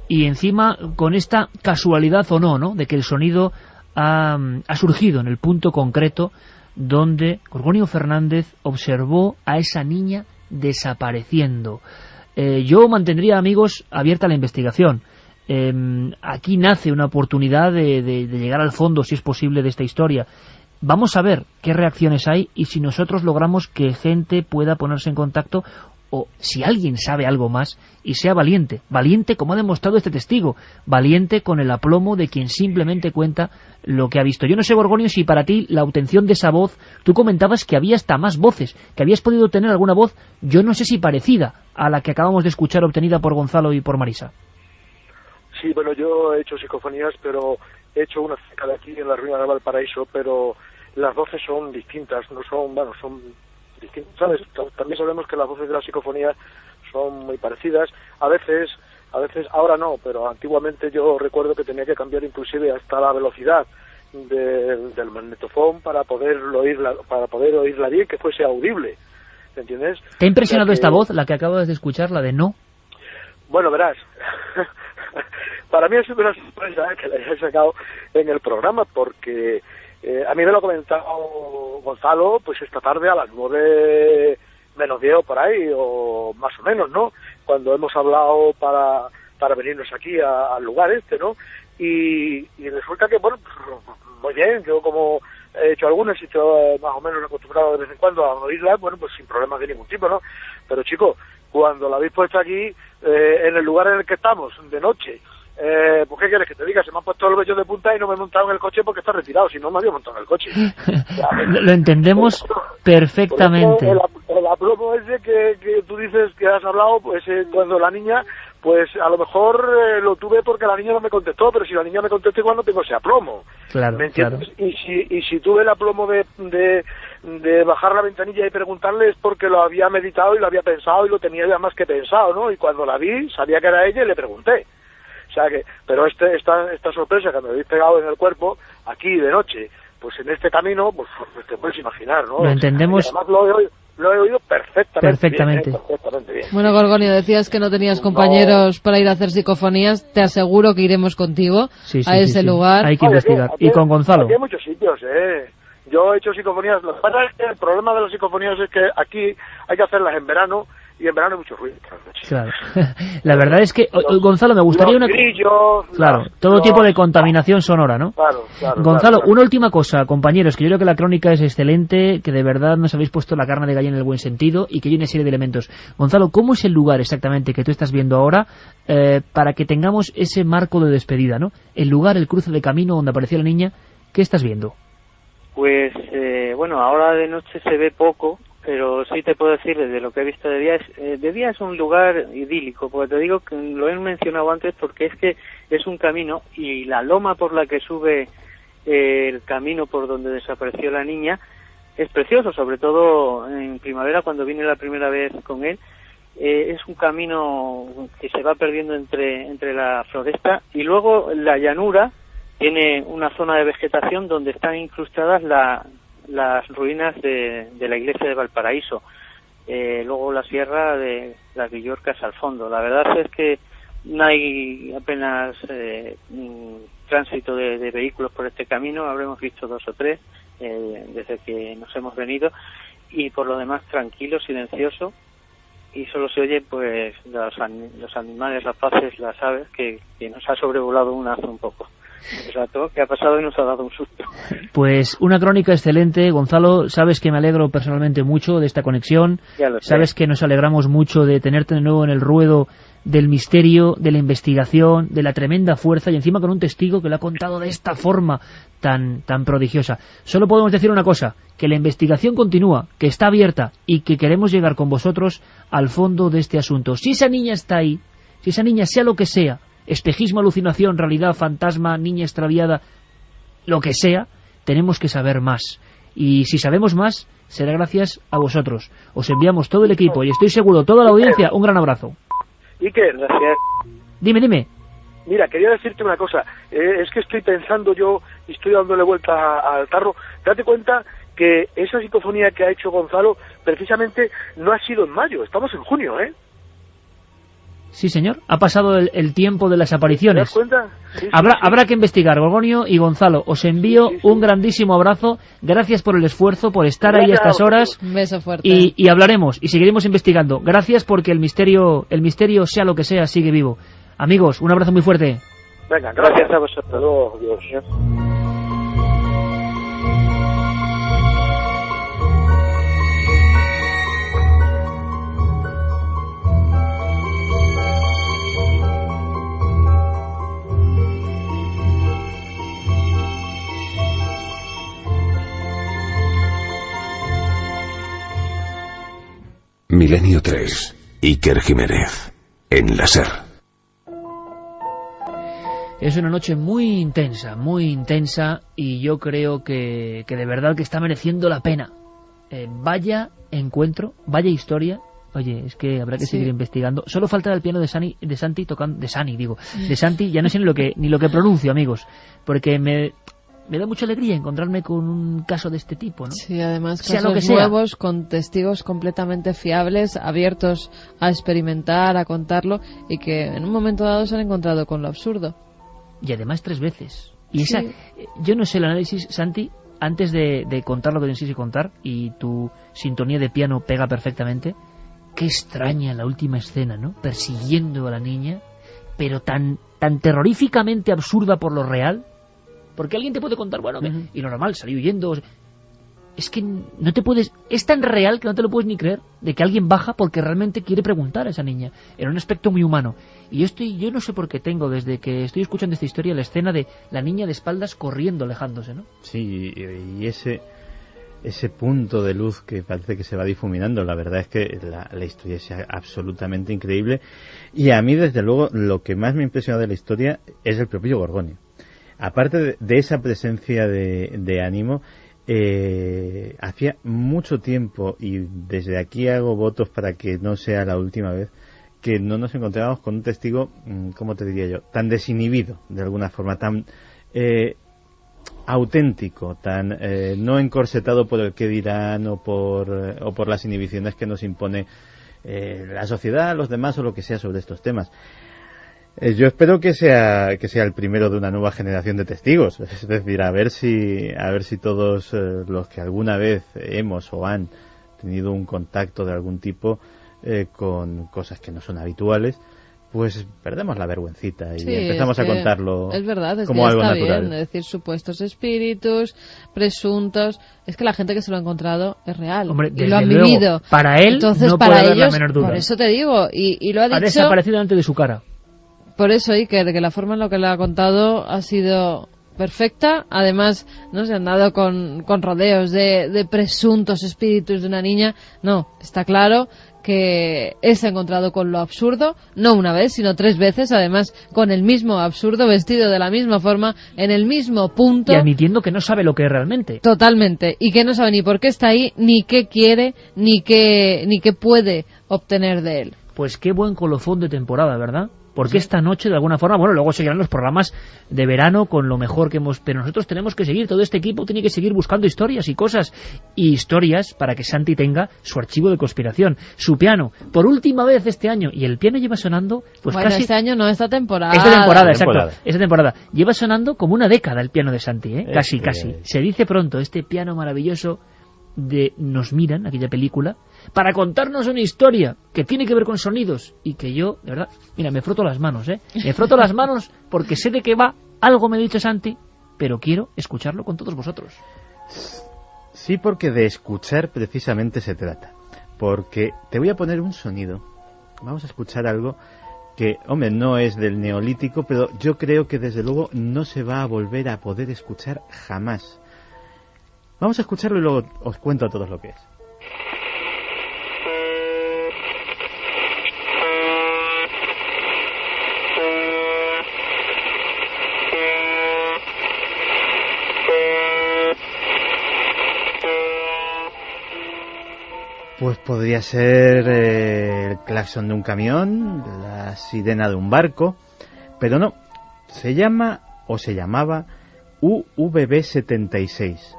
y encima con esta casualidad o no, de que el sonido ha surgido en el punto concreto donde Gorgonio Fernández observó a esa niña desapareciendo. Yo mantendría, amigos, abierta la investigación. Aquí nace una oportunidad de llegar al fondo, si es posible, de esta historia. Vamos a ver qué reacciones hay y si nosotros logramos que gente pueda ponerse en contacto, o si alguien sabe algo más y sea valiente como ha demostrado este testigo, valiente con el aplomo de quien simplemente cuenta lo que ha visto. Yo no sé, Gorgonio, si para ti la obtención de esa voz, tú comentabas que había hasta más voces, que habías podido tener alguna voz, yo no sé si parecida a la que acabamos de escuchar obtenida por Gonzalo y por Marisa. Sí, bueno, yo he hecho psicofonías, pero he hecho una cerca de aquí en la ruina de Valparaíso, pero las voces son distintas, no son, bueno, son distintas, ¿sabes? También sabemos que las voces de la psicofonía son muy parecidas, a veces ahora no, pero antiguamente yo recuerdo que tenía que cambiar inclusive hasta la velocidad del magnetofón para poder oírla bien, que fuese audible, ¿entiendes? ¿Te ha impresionado esta voz, la que acabas de escuchar, la de no? Bueno, verás, para mí es una sorpresa que la haya sacado en el programa, porque a mí me lo ha comentado Gonzalo, pues esta tarde a las 9 menos 10 o por ahí, o más o menos, ¿no? Cuando hemos hablado para venirnos aquí al lugar este, ¿no? Y resulta que, bueno, muy bien, yo como he hecho algunas y estoy más o menos acostumbrado de vez en cuando a oírlas, bueno, pues sin problemas de ningún tipo, ¿no? Pero chicos, cuando la habéis puesto aquí, en el lugar en el que estamos, de noche, pues ¿qué quieres que te diga? Se me han puesto los vellos de punta y no me he montado en el coche porque está retirado, si no me había montado en el coche. Lo entendemos perfectamente. El aplomo ese que tú dices que has hablado, pues cuando la niña, pues a lo mejor lo tuve porque la niña no me contestó, pero si la niña me contesta igual no tengo ese aplomo. Claro, ¿me entiendes? Claro. Y si tuve el aplomo de bajar la ventanilla y preguntarle es porque lo había meditado y lo había pensado y lo tenía ya más que pensado, ¿no? Y cuando la vi, sabía que era ella y le pregunté. O sea que, pero esta sorpresa que me habéis pegado en el cuerpo, aquí de noche, pues en este camino, pues te puedes imaginar, ¿no? Lo entendemos. Además lo he oído perfectamente. Bien. Bueno, Gorgonio, decías que no tenías compañeros para ir a hacer psicofonías. Te aseguro que iremos contigo a ese lugar. Hay que investigar. Y con Gonzalo. Aquí hay muchos sitios, Yo he hecho psicofonías. Lo que pasa es que el problema de las psicofonías es que aquí hay que hacerlas en verano, y en verano hay mucho ruido. Claro. La verdad es que, Gonzalo, me gustaría los grillos, Claro, todo tipo de contaminación sonora, ¿no? Claro. Gonzalo, una última cosa, compañeros, que yo creo que la crónica es excelente, que de verdad nos habéis puesto la carne de gallina en el buen sentido y que hay una serie de elementos. Gonzalo, ¿cómo es el lugar exactamente que tú estás viendo ahora para que tengamos ese marco de despedida, ¿no? El lugar, el cruce de camino donde apareció la niña, ¿qué estás viendo? Pues, bueno, ahora de noche se ve poco, pero sí te puedo decir desde lo que he visto de día es un lugar idílico, porque te digo que lo he mencionado antes porque es que es un camino y la loma por la que sube el camino por donde desapareció la niña es precioso, sobre todo en primavera cuando vine la primera vez con él. Es un camino que se va perdiendo entre la floresta y luego la llanura tiene una zona de vegetación donde están incrustadas las ruinas de la iglesia de Valparaíso, luego la sierra de las Villorcas al fondo. La verdad es que no hay apenas tránsito de vehículos por este camino, habremos visto 2 o 3 desde que nos hemos venido, y por lo demás tranquilo, silencioso, y solo se oye pues los animales rapaces, las aves, que nos ha sobrevolado una hace un poco. Exacto, que ha pasado y nos ha dado un susto. Pues una crónica excelente, Gonzalo. Sabes que me alegro personalmente mucho de esta conexión. Ya lo sé. Sabes que nos alegramos mucho de tenerte de nuevo en el ruedo del misterio, de la investigación, de la tremenda fuerza, y encima con un testigo que lo ha contado de esta forma tan prodigiosa. Solo podemos decir una cosa, que la investigación continúa, que está abierta y que queremos llegar con vosotros al fondo de este asunto. Si esa niña está ahí, si esa niña sea lo que sea, espejismo, alucinación, realidad, fantasma, niña extraviada, lo que sea, tenemos que saber más. Y si sabemos más, será gracias a vosotros. Os enviamos todo el equipo y estoy seguro, toda la audiencia, un gran abrazo. Iker, gracias. Dime. Mira, quería decirte una cosa. Es que estoy pensando yo y estoy dándole vuelta al tarro. Date cuenta que esa psicofonía que ha hecho Gonzalo precisamente no ha sido en mayo, estamos en junio, Sí, señor. Ha pasado el tiempo de las apariciones. ¿Te das cuenta? Sí, Habrá que investigar, Gorgonio y Gonzalo. Os envío un grandísimo abrazo. Gracias por el esfuerzo, por estar ahí a estas horas. Un beso fuerte. Y hablaremos y seguiremos investigando. Gracias porque el misterio, sea lo que sea, sigue vivo. Amigos, un abrazo muy fuerte. Venga, gracias a vosotros. Adiós. Milenio 3, Iker Jiménez, en la SER. Es una noche muy intensa, y yo creo que de verdad que está mereciendo la pena. Vaya encuentro, vaya historia. Oye, es que habrá que seguir investigando. Solo falta el piano de Santi tocando... De Santi, ya no sé ni lo que pronuncio, amigos, porque me da mucha alegría encontrarme con un caso de este tipo, ¿no? Sí, además sea casos lo que sea. nuevos, con testigos completamente fiables, abiertos a experimentar, a contarlo, y que en un momento dado se han encontrado con lo absurdo. Y además 3 veces. Y yo no sé el análisis, Santi, antes de contar lo que necesites contar, y tu sintonía de piano pega perfectamente. Qué extraña la última escena, ¿no? Persiguiendo a la niña, pero tan terroríficamente absurda por lo real. Porque alguien te puede contar, bueno, y lo normal, salí huyendo. Es que no te puedes... Es tan real que no te lo puedes ni creer, de que alguien baja porque realmente quiere preguntar a esa niña, en un aspecto muy humano. Y yo no sé por qué tengo, desde que estoy escuchando esta historia, la escena de la niña de espaldas corriendo, alejándose, ¿no? Sí, y ese punto de luz que parece que se va difuminando, la verdad es que la historia es absolutamente increíble. Y a mí, desde luego, lo que más me ha impresionado de la historia es el propio Gorgonio. Aparte de esa presencia de ánimo, hacía mucho tiempo, y desde aquí hago votos para que no sea la última vez, que no nos encontrábamos con un testigo, ¿cómo te diría yo?, tan desinhibido, de alguna forma, tan auténtico, tan no encorsetado por el qué dirán o por las inhibiciones que nos impone la sociedad, los demás o lo que sea sobre estos temas. Yo espero que sea el primero de una nueva generación de testigos, es decir, a ver si todos los que alguna vez hemos o han tenido un contacto de algún tipo con cosas que no son habituales, pues perdemos la vergüencita y empezamos a contarlo. Es verdad, es como que algo está natural. bien decir supuestos espíritus, presuntos. Es que la gente que se lo ha encontrado es real. Hombre, y lo han luego, vivido. Para él, entonces, no para puede haber ellos, la menor duda. por eso te digo, y lo ha dicho. Ha desaparecido delante de su cara. Por eso, Iker, que la forma en la que lo ha contado ha sido perfecta. Además, no se han dado con rodeos de presuntos espíritus de una niña. No, está claro que él se ha encontrado con lo absurdo, no una vez, sino 3 veces, además con el mismo absurdo, vestido de la misma forma, en el mismo punto. Y admitiendo que no sabe lo que es realmente. Totalmente, y que no sabe ni por qué está ahí, ni qué quiere, ni qué puede obtener de él. Pues qué buen colofón de temporada, ¿verdad? Porque esta noche, de alguna forma, bueno, luego seguirán los programas de verano con lo mejor que hemos... Pero nosotros tenemos que seguir, todo este equipo tiene que seguir buscando historias y cosas. Y historias para que Santi tenga su archivo de conspiración. Su piano, por última vez este año. Y el piano lleva sonando, pues bueno, casi... este año no, esta temporada. Esta temporada, exacto. Esta temporada. Lleva sonando como una década el piano de Santi, ¿eh? Casi. Se dice pronto, este piano maravilloso de Nos miran, aquella película, para contarnos una historia que tiene que ver con sonidos y que yo, de verdad, mira, me froto las manos, me froto las manos porque sé de qué va, algo me ha dicho Santi, pero quiero escucharlo con todos vosotros. Sí, porque de escuchar precisamente se trata, porque te voy a poner un sonido, vamos a escuchar algo que, hombre, no es del Neolítico, pero yo creo que desde luego no se va a volver a poder escuchar jamás. Vamos a escucharlo y luego os cuento a todos lo que es. Pues podría ser el claxon de un camión, la sirena de un barco, pero no, se llamaba UVB-76.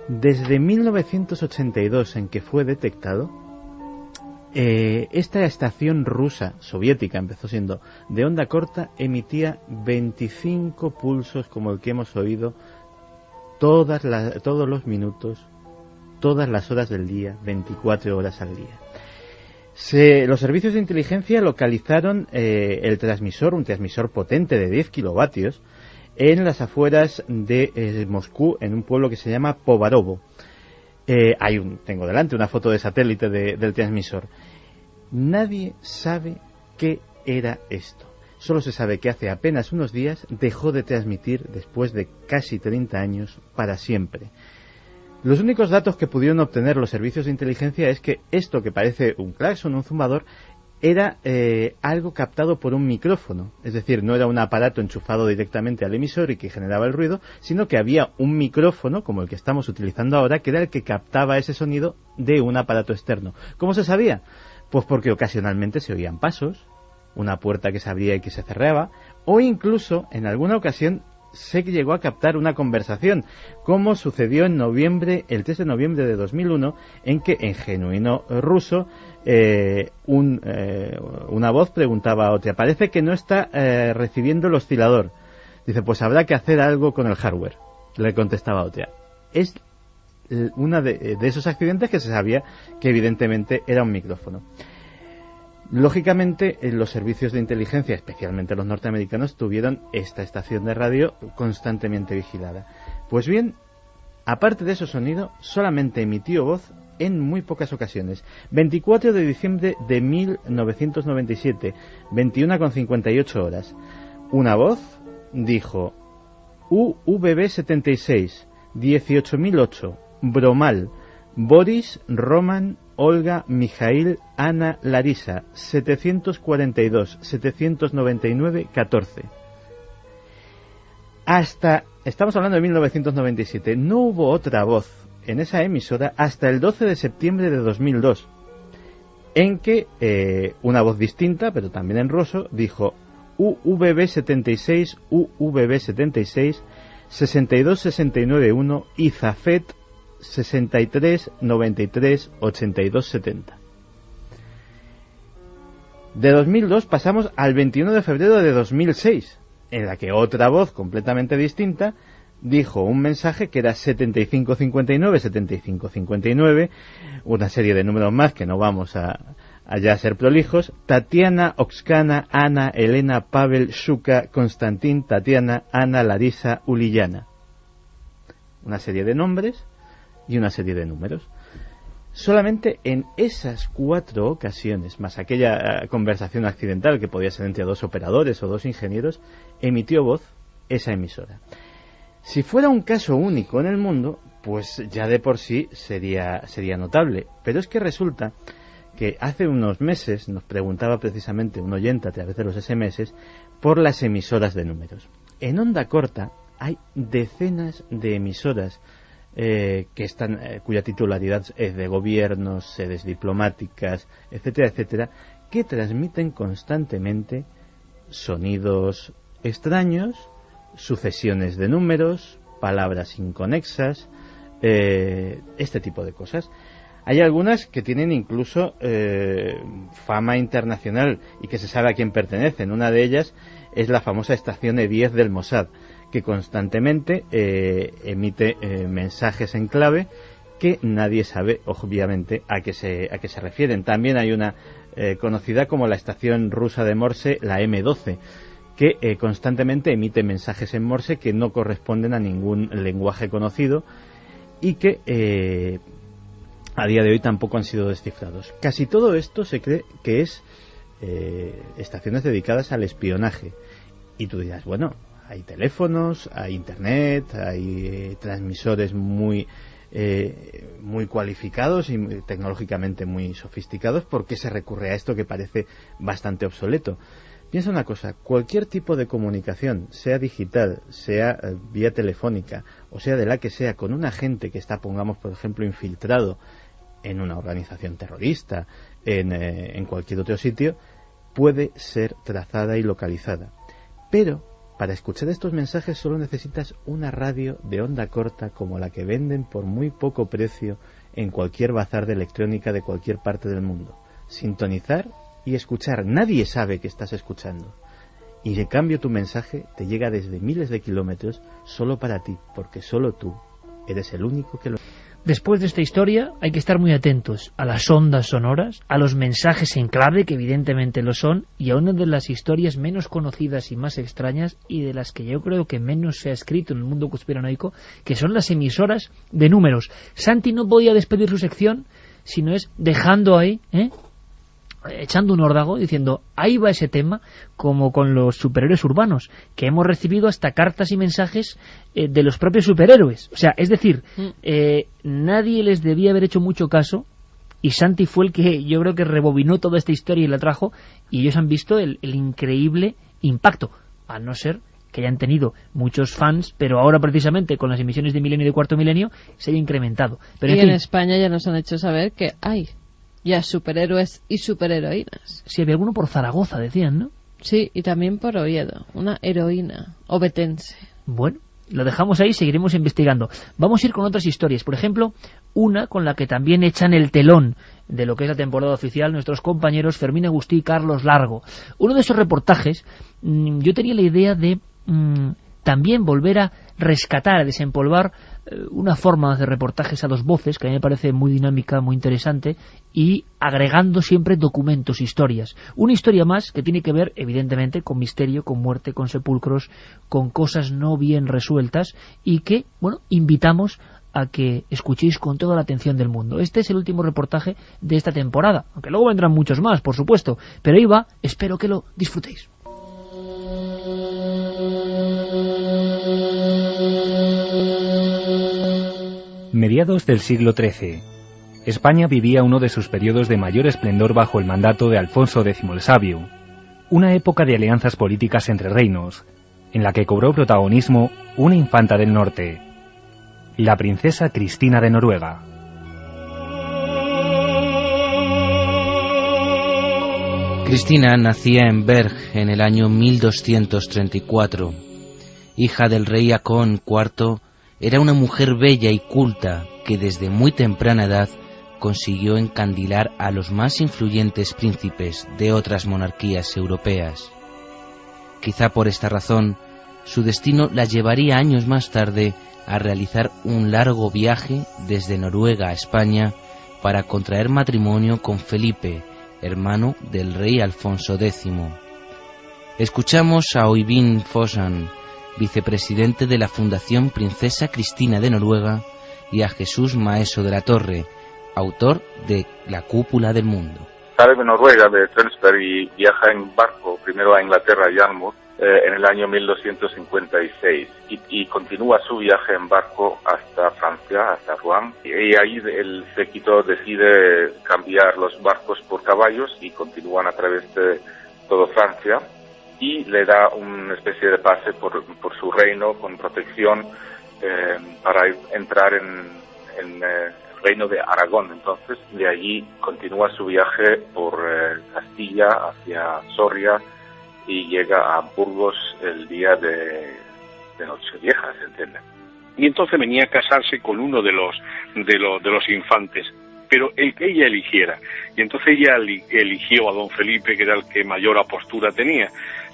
Desde 1982, en que fue detectado, Esta estación rusa, soviética, empezó siendo de onda corta, emitía 25 pulsos como el que hemos oído todos los minutos, todas las horas del día, 24 horas al día. Los servicios de inteligencia localizaron el transmisor, un transmisor potente de 10 kilovatios, en las afueras de Moscú, en un pueblo que se llama Povarovo. Tengo delante una foto de satélite del transmisor. Nadie sabe qué era esto. Solo se sabe que hace apenas unos días dejó de transmitir después de casi 30 años para siempre. Los únicos datos que pudieron obtener los servicios de inteligencia es que esto que parece un claxon, un zumbador, era algo captado por un micrófono. Es decir, no era un aparato enchufado directamente al emisor y que generaba el ruido, sino que había un micrófono, como el que estamos utilizando ahora, que era el que captaba ese sonido de un aparato externo. ¿Cómo se sabía? Pues porque ocasionalmente se oían pasos, una puerta que se abría y que se cerraba, o incluso, en alguna ocasión, se llegó a captar una conversación, como sucedió el 3 de noviembre de 2001, en que en genuino ruso una voz preguntaba a otra: parece que no está recibiendo el oscilador. Dice, pues habrá que hacer algo con el hardware. Le contestaba a otra. Es una de esos accidentes que se sabía que evidentemente era un micrófono. Lógicamente, los servicios de inteligencia, especialmente los norteamericanos, tuvieron esta estación de radio constantemente vigilada. Pues bien, aparte de ese sonido, solamente emitió voz en muy pocas ocasiones. 24 de diciembre de 1997, 21:58 horas. Una voz dijo: UVB76, 18008, Bromal, Boris, Roman, Olga, Mijail, Ana, Larisa, 742, 799, 14. Estamos hablando de 1997, no hubo otra voz en esa emisora hasta el 12 de septiembre de 2002, en que una voz distinta, pero también en ruso, dijo UVB76, UVB76, 62691 y Zafet 63 93 82 70. De 2002 pasamos al 21 de febrero de 2006, en la que otra voz completamente distinta dijo un mensaje que era 7559 7559, una serie de números más que no vamos a ya ser prolijos: Tatiana, Oxana, Ana, Elena, Pavel, Shuka, Konstantin, Tatiana, Ana, Larisa, Uliana. Una serie de nombres y una serie de números. Solamente en esas 4 ocasiones, más aquella conversación accidental que podía ser entre 2 operadores o 2 ingenieros, emitió voz esa emisora. Si fuera un caso único en el mundo, pues ya de por sí sería notable. Pero es que resulta que hace unos meses nos preguntaba precisamente un oyente a través de los SMS por las emisoras de números. En onda corta hay decenas de emisoras cuya titularidad es de gobiernos, sedes diplomáticas, etcétera, etcétera, que transmiten constantemente sonidos extraños, sucesiones de números, palabras inconexas, este tipo de cosas. Hay algunas que tienen incluso fama internacional y que se sabe a quién pertenecen. Una de ellas es la famosa estación E10 del Mossad, que constantemente emite mensajes en clave que nadie sabe, obviamente, a qué se refieren. También hay una conocida como la estación rusa de Morse, la M12, que constantemente emite mensajes en Morse que no corresponden a ningún lenguaje conocido y que a día de hoy tampoco han sido descifrados. Casi todo esto se cree que es estaciones dedicadas al espionaje. Y tú dirás, bueno, hay teléfonos, hay internet, hay transmisores muy cualificados y tecnológicamente muy sofisticados. ¿Por qué se recurre a esto que parece bastante obsoleto? Piensa una cosa: cualquier tipo de comunicación, sea digital, sea vía telefónica, o sea de la que sea, con un agente que está, pongamos por ejemplo, infiltrado en una organización terrorista, en cualquier otro sitio, puede ser trazada y localizada. Pero para escuchar estos mensajes solo necesitas una radio de onda corta como la que venden por muy poco precio en cualquier bazar de electrónica de cualquier parte del mundo. sintonizar y escuchar. Nadie sabe que estás escuchando. Y en cambio tu mensaje te llega desde miles de kilómetros solo para ti, porque solo tú eres el único que lo... Después de esta historia hay que estar muy atentos a las ondas sonoras, a los mensajes en clave, que evidentemente lo son, y a una de las historias menos conocidas y más extrañas, y de las que yo creo que menos se ha escrito en el mundo conspiranoico, que son las emisoras de números. Santi no podía despedir su sección, sino es dejando ahí, echando un órdago, diciendo, ahí va ese tema, como con los superhéroes urbanos, que hemos recibido hasta cartas y mensajes de los propios superhéroes. O sea, es decir, nadie les debía haber hecho mucho caso, y Santi fue el que yo creo que rebobinó toda esta historia y la trajo, y ellos han visto el increíble impacto, a no ser que hayan tenido muchos fans, pero ahora precisamente con las emisiones de Milenio y de Cuarto Milenio se haya incrementado. Pero y en fin, España ya nos han hecho saber que hay ya superhéroes y superheroínas. Sí, había alguno por Zaragoza, decían, ¿no? Sí, y también por Oviedo, una heroína obetense. Bueno, lo dejamos ahí, seguiremos investigando. Vamos a ir con otras historias, por ejemplo, una con la que también echan el telón de lo que es la temporada oficial nuestros compañeros Fermín Agustí y Carlos Largo. Uno de esos reportajes, yo tenía la idea de también volver a rescatar, a desempolvar una forma de reportajes a dos voces, que a mí me parece muy dinámica, muy interesante, y agregando siempre documentos, historias. Una historia más que tiene que ver, evidentemente, con misterio, con muerte, con sepulcros, con cosas no bien resueltas, y que, bueno, invitamos a que escuchéis con toda la atención del mundo. Este es el último reportaje de esta temporada, aunque luego vendrán muchos más, por supuesto, pero ahí va, espero que lo disfrutéis. Mediados del siglo XIII, España vivía uno de sus periodos de mayor esplendor bajo el mandato de Alfonso X el Sabio, una época de alianzas políticas entre reinos, en la que cobró protagonismo una infanta del norte, la princesa Cristina de Noruega. Cristina nacía en Berg en el año 1234. Hija del rey Haakon IV, era una mujer bella y culta que desde muy temprana edad consiguió encandilar a los más influyentes príncipes de otras monarquías europeas. Quizá por esta razón, su destino la llevaría años más tarde a realizar un largo viaje desde Noruega a España para contraer matrimonio con Felipe, hermano del rey Alfonso X. Escuchamos a Øyvind Fossand, vicepresidente de la Fundación Princesa Cristina de Noruega, y a Jesús Maeso de la Torre, autor de La Cúpula del Mundo. Sale de Noruega, de Tønsberg, y viaja en barco, primero a Inglaterra, a Yarmouth, en el año 1256, y continúa su viaje en barco hasta Francia, hasta Rouen, y ahí el séquito decide cambiar los barcos por caballos y continúan a través de todo Francia, y le da una especie de pase por su reino con protección para entrar en el reino de Aragón. Entonces, de allí continúa su viaje por Castilla hacia Soria y llega a Burgos el día de Nochevieja, ¿se entiende? Y entonces venía a casarse con uno de los infantes, pero el que ella eligiera. Y entonces ella eligió a don Felipe, que era el que mayor apostura tenía.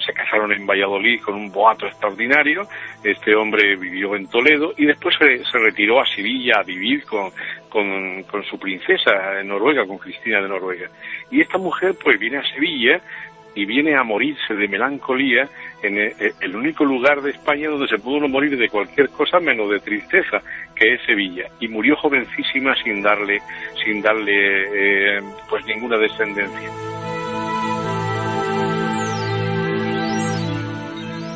Se casaron en Valladolid con un boato extraordinario. Este hombre vivió en Toledo y después se retiró a Sevilla a vivir con su princesa en Noruega, con Cristina de Noruega. Y esta mujer pues viene a Sevilla y viene a morirse de melancolía en el único lugar de España donde se pudo morir de cualquier cosa menos de tristeza, que es Sevilla, y murió jovencísima sin darle pues ninguna descendencia.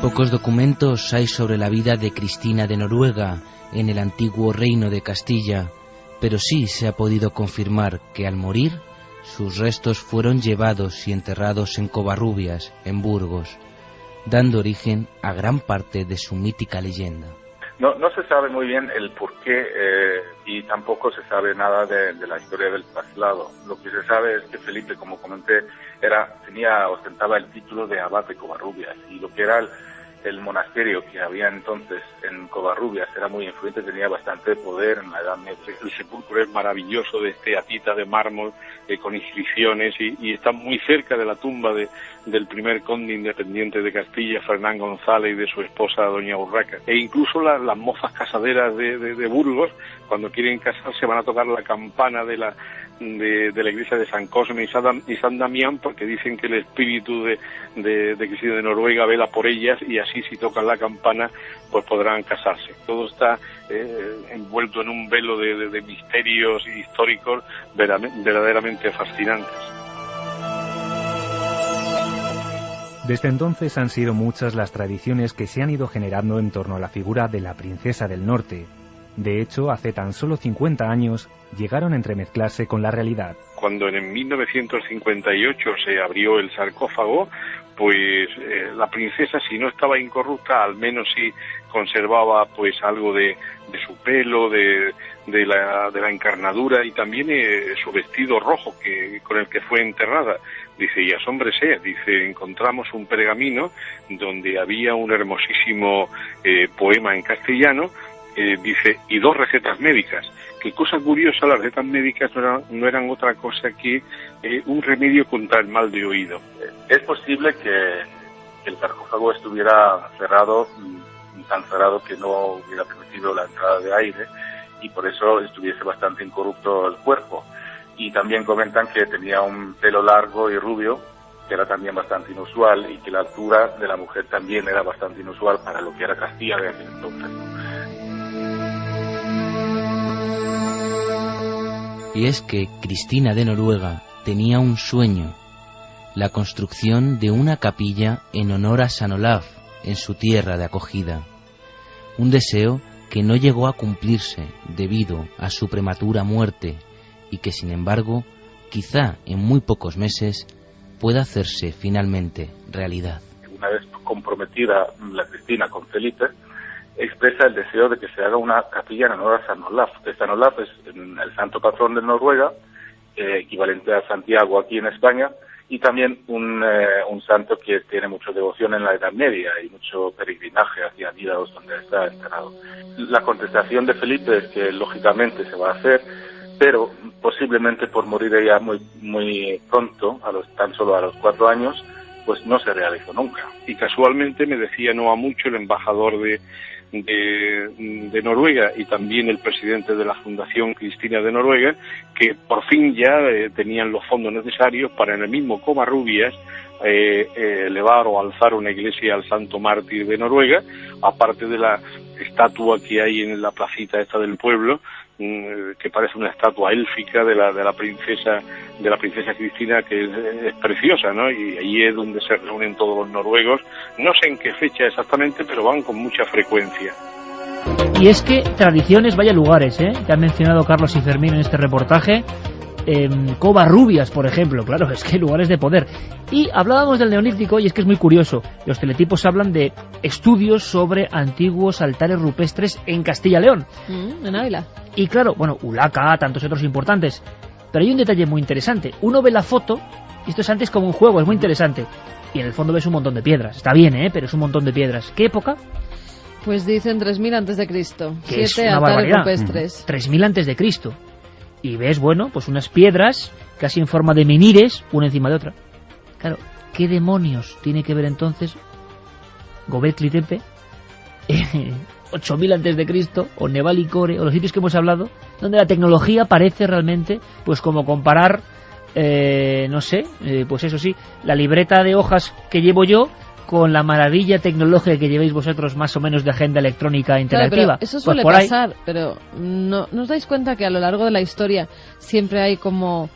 Pocos documentos hay sobre la vida de Cristina de Noruega en el antiguo reino de Castilla, pero sí se ha podido confirmar que al morir sus restos fueron llevados y enterrados en Covarrubias, en Burgos, dando origen a gran parte de su mítica leyenda. No se sabe muy bien el porqué y tampoco se sabe nada de la historia del traslado. Lo que se sabe es que Felipe, como comenté, ostentaba el título de abad de Covarrubias, y lo que era el monasterio que había entonces en Covarrubias era muy influyente, tenía bastante poder en la Edad Media. El sepulcro es maravilloso, de esteatita de mármol, con inscripciones, y está muy cerca de la tumba del primer conde independiente de Castilla, Fernán González, y de su esposa, doña Urraca. E incluso las mozas casaderas de Burgos, cuando quieren casarse, van a tocar la campana de la iglesia de San Cosme y San Damián, porque dicen que el espíritu de Cristina de Noruega vela por ellas, y así, si tocan la campana, pues podrán casarse. Todo está envuelto en un velo de misterios históricos verdaderamente fascinantes. Desde entonces han sido muchas las tradiciones que se han ido generando en torno a la figura de la princesa del norte. De hecho, hace tan solo 50 años llegaron a entremezclarse con la realidad. Cuando en 1958 se abrió el sarcófago, pues la princesa, si no estaba incorrupta, al menos sí conservaba pues algo de su pelo, de la encarnadura, y también su vestido rojo con el que fue enterrada. Dice, y asómbrese, dice, encontramos un pergamino donde había un hermosísimo poema en castellano, dice, y 2 recetas médicas. Qué cosa curiosa, las recetas médicas no eran otra cosa que un remedio contra el mal de oído. Es posible que el sarcófago estuviera cerrado, tan cerrado que no hubiera permitido la entrada de aire, y por eso estuviese bastante incorrupto el cuerpo. Y también comentan que tenía un pelo largo y rubio, que era también bastante inusual, y que la altura de la mujer también era bastante inusual para lo que era Castilla de aquel entonces. Y es que Cristina de Noruega tenía un sueño, la construcción de una capilla en honor a San Olaf en su tierra de acogida. Un deseo que no llegó a cumplirse debido a su prematura muerte, y que sin embargo, quizá en muy pocos meses, pueda hacerse finalmente realidad. Una vez comprometida la Cristina con Felipe, expresa el deseo de que se haga una capilla en honor a San Olaf. San Olaf es el santo patrón de Noruega, equivalente a Santiago aquí en España, y también un santo que tiene mucha devoción en la Edad Media y mucho peregrinaje hacia Nidaros, donde está enterrado. La contestación de Felipe es que lógicamente se va a hacer, pero posiblemente por morir ella muy pronto, tan solo a los 4 años, pues no se realizó nunca. Y casualmente me decía no ha mucho el embajador de Noruega y también el presidente de la Fundación Cristina de Noruega, que por fin ya tenían los fondos necesarios para en el mismo Covarrubias elevar o alzar una iglesia al santo mártir de Noruega, aparte de la estatua que hay en la placita esta del pueblo, que parece una estatua élfica de la princesa Cristina, que es preciosa, ¿no? Y ahí es donde se reúnen todos los noruegos. No sé en qué fecha exactamente, pero van con mucha frecuencia. Y es que tradiciones, vaya lugares, que han mencionado Carlos y Fermín en este reportaje. Covarrubias, por ejemplo, claro, es que hay lugares de poder. Y hablábamos del neolítico, y es que es muy curioso. Los teletipos hablan de estudios sobre antiguos altares rupestres en Castilla y León. En Ávila. Y claro, bueno, Ulaca, tantos otros importantes. Pero hay un detalle muy interesante. Uno ve la foto, y esto es antes como un juego, es muy interesante. Y en el fondo ves un montón de piedras. Está bien, pero es un montón de piedras. ¿Qué época? Pues dicen 3000 antes de Cristo. 7 altares barbaridad. Rupestres. 3000 antes de Cristo. Y ves, bueno, pues unas piedras casi en forma de menires, una encima de otra. Claro, ¿qué demonios tiene que ver entonces Göbekli Tepe, 8000 antes de Cristo, o Nebali Core, o los sitios que hemos hablado, donde la tecnología parece realmente, pues como comparar, no sé, pues eso sí, la libreta de hojas que llevo yo con la maravilla tecnológica que llevéis vosotros, más o menos, de agenda electrónica interactiva. Claro, pero eso suele pasar, pero ¿no os dais cuenta que a lo largo de la historia siempre hay como